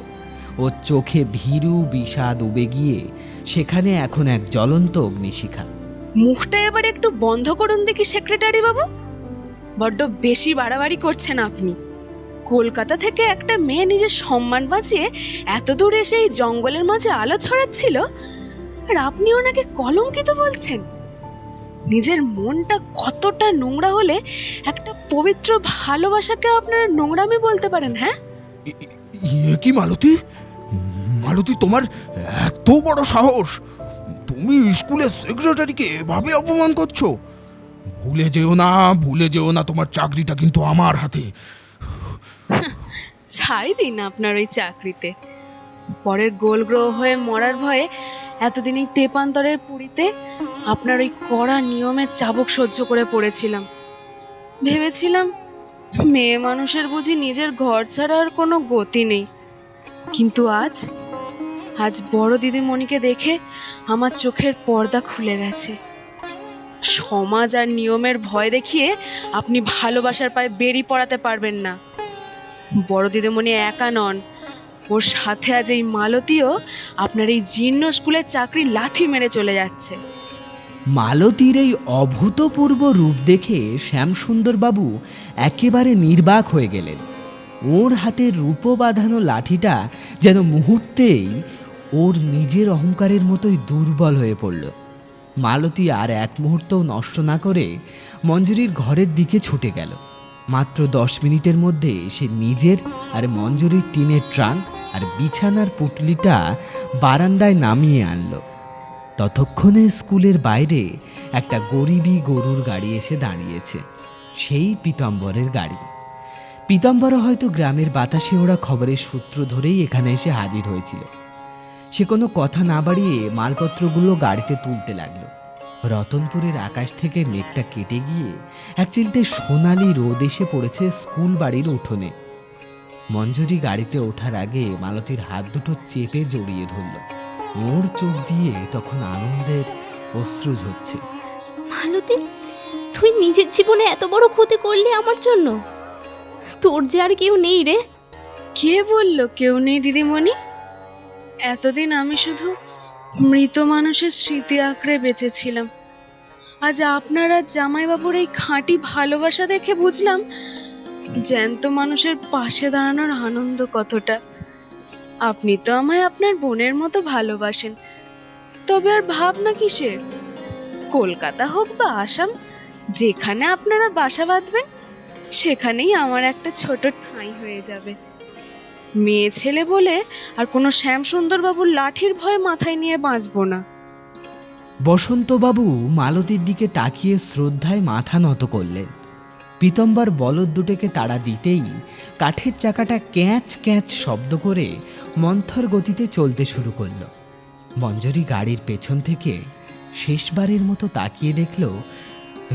ওর চোখে ভীরু বিষাদ উবে গিয়ে সেখানে এখন এক জ্বলন্ত অগ্নিশিখা। মুখটা এবার একটু বন্ধ করুন দেখি সেক্রেটারি বাবু, বড্ড বেশি বাড়াবাড়ি করছেন আপনি। কলকাতা থেকে একটা মেয়ে নিজের সম্মান বাঁচিয়ে এত দূর এসে এই জঙ্গলের মাঝে আলো ছড়াচ্ছিল, আর আপনি ওনাকে কলঙ্কিত বলছেন। নিজের মনটা কতটা নোংরা হলে একটা পবিত্র ভালোবাসাকে আপনারা নোংরামি বলতে পারেন? হ্যাঁ, কি মালতী, মালতী তোমার এত বড় সাহস! তুমি স্কুলের সেক্রেটারিকে এভাবে অপমান করছো? ভুলে যেও না, ভুলে যেও না, তোমার চাকরিটা কিন্তু আমার হাতে। ছাই দিন আপনার ওই চাকরিতে। পরের গোল গ্রহ হয়ে মরার ভয়ে এতদিন এই তেপান্তরের পুরীতে আপনার ওই কড়া নিয়মের চাবুক সহ্য করে পড়েছিলাম। ভেবেছিলাম মেয়ে মানুষের বুঝি নিজের ঘর ছাড়া আর কোনো গতি নেই। কিন্তু আজ বড় দিদিমণিকে দেখে আমার চোখের পর্দা খুলে গেছে। সমাজ আর নিয়মের ভয় দেখিয়ে আপনি ভালোবাসার পায়ে বেরি পড়াতে পারবেন না। বড় দিদিমণি একা নন, ওর সাথে আজ এই মালতীও আপনার এই জীর্ণ স্কুলের চাকরি লাথি মেরে চলে যাচ্ছে। মালতীর এই অভূতপূর্ব রূপ দেখে শ্যামসুন্দরবাবু একেবারে নির্বাক হয়ে গেলেন। ওর হাতে রূপো বাঁধানো লাঠিটা যেন মুহূর্তেই ওর নিজের অহংকারের মতোই দুর্বল হয়ে পড়ল। মালতী আর এক মুহূর্তও নষ্ট না করে মঞ্জুরির ঘরের দিকে ছুটে গেল। মাত্র 10 মিনিটের মধ্যে সে নিজের আর মঞ্জুরির টিনের ট্রাঙ্ক আর বিছানার পুটলিটা বারান্দায় নামিয়ে আনলো। ততক্ষণে স্কুলের বাইরে একটা গরিবী গরুর গাড়ি এসে দাঁড়িয়েছে। সেই পীতাম্বরের গাড়ি। পীতাম্বর হয়তো গ্রামের বাতাসে ওরা খবরের সূত্র ধরেই এখানে এসে হাজির হয়েছিল। সে কোনো কথা না বাড়িয়ে মালপত্রগুলো গাড়িতে তুলতে লাগলো। রতনপুরের আকাশ থেকে মেঘটা কেটে গিয়ে এক চিলতে সোনালি রোদ এসে পড়েছে স্কুল বাড়ির উঠোনে। মঞ্জুরি গাড়িতে ওঠার আগে মালতীর হাত দুটো চেপে জড়িয়ে ধরল। ওর চোখ দিয়ে তখন আনন্দের অশ্রু ঝরছে। মালতী, তুই নিজের জীবনে এত বড় ক্ষতি করলি আমার জন্য। তোর যে আর কেউ নেই রে। কে বলল কেউ নেই দিদিমণি? এতদিন আমি শুধু মৃত মানুষের স্মৃতি আঁকড়ে বেঁচেছিলাম। আজ আপনারা জামাইবাবুর এই খাঁটি ভালোবাসা দেখে বুঝলাম জ্যান্ত মানুষের পাশে দাঁড়ানোর আনন্দ কতটা। আপনি তো আমায় আপনার বোনের মতো ভালোবাসেন, তবে আর ভাবনা কিসের? কলকাতা হোক বা আসাম, যেখানে আপনারা বাসা বাঁধবেন সেখানেই আমার একটা ছোট ঠাঁই হয়ে যাবে। মেয়ে ছেলে বলে আর কোনো শ্যামসুন্দরবাবুর লাঠির ভয়ে মাথায় নিয়ে বাঁচবো না। বসন্তবাবু মালতীর দিকে তাকিয়ে শ্রদ্ধায় মাথা নত করলেন। পীতাম্বর বলদ দুটোকে তাড়া দিতেই কাঠের চাকাটা ক্যাঁচ ক্যাঁচ শব্দ করে মন্থর গতিতে চলতে শুরু করল। মঞ্জুরি গাড়ির পেছন থেকে শেষবারের মতো তাকিয়ে দেখল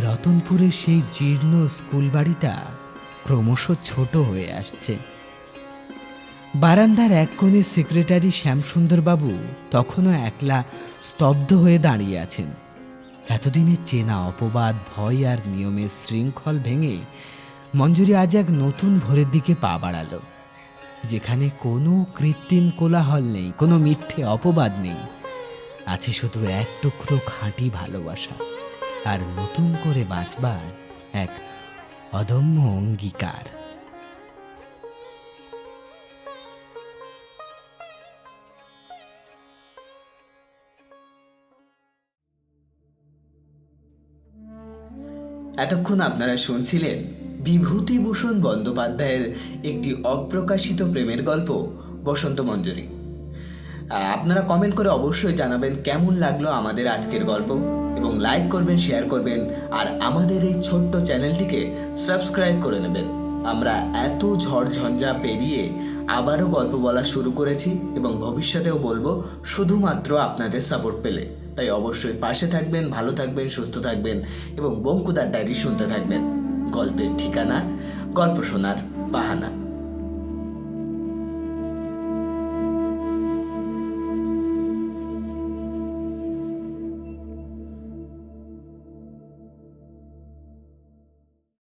রতনপুরের সেই জীর্ণ স্কুল বাড়িটা ক্রমশ ছোট হয়ে আসছে। বারান্দার এক কোণে সেক্রেটারি শ্যামসুন্দরবাবু তখনও একলা স্তব্ধ হয়ে দাঁড়িয়ে আছেন। এতদিনের চেনা অপবাদ, ভয় আর নিয়মের শৃঙ্খল ভেঙে মঞ্জুরি আজ এক নতুন ভোরের দিকে পা বাড়ালো, যেখানে কোনো কৃত্রিম কোলাহল নেই, কোনো মিথ্যে অপবাদ নেই। আছে শুধু এক টুকরো খাঁটি ভালোবাসা আর নতুন করে বাঁচবার এক অদম্য অঙ্গীকার। এতক্ষণ আপনারা শুনছিলেন বিভূতিভূষণ বন্দ্যোপাধ্যায়ের একটি অপ্রকাশিত প্রেমের গল্প বসন্ত মঞ্জুরি। আপনারা কমেন্ট করে অবশ্যই জানাবেন কেমন লাগলো আমাদের আজকের গল্প, এবং লাইক করবেন, শেয়ার করবেন, আর আমাদের এই ছোট্ট চ্যানেলটিকে সাবস্ক্রাইব করে নেবেন। আমরা এত ঝড়ঝঞ্ঝা পেরিয়ে আবারও গল্প বলা শুরু করেছি এবং ভবিষ্যতেও বলবো, শুধুমাত্র আপনাদের সাপোর্ট পেলে। তাই অবশ্যই পাশে থাকবেন, ভালো থাকবেন, সুস্থ থাকবেন এবং বঙ্কুদার ডায়েরি শুনতে থাকবেন। গল্পের ঠিকানা, গল্প শোনার বাহানা।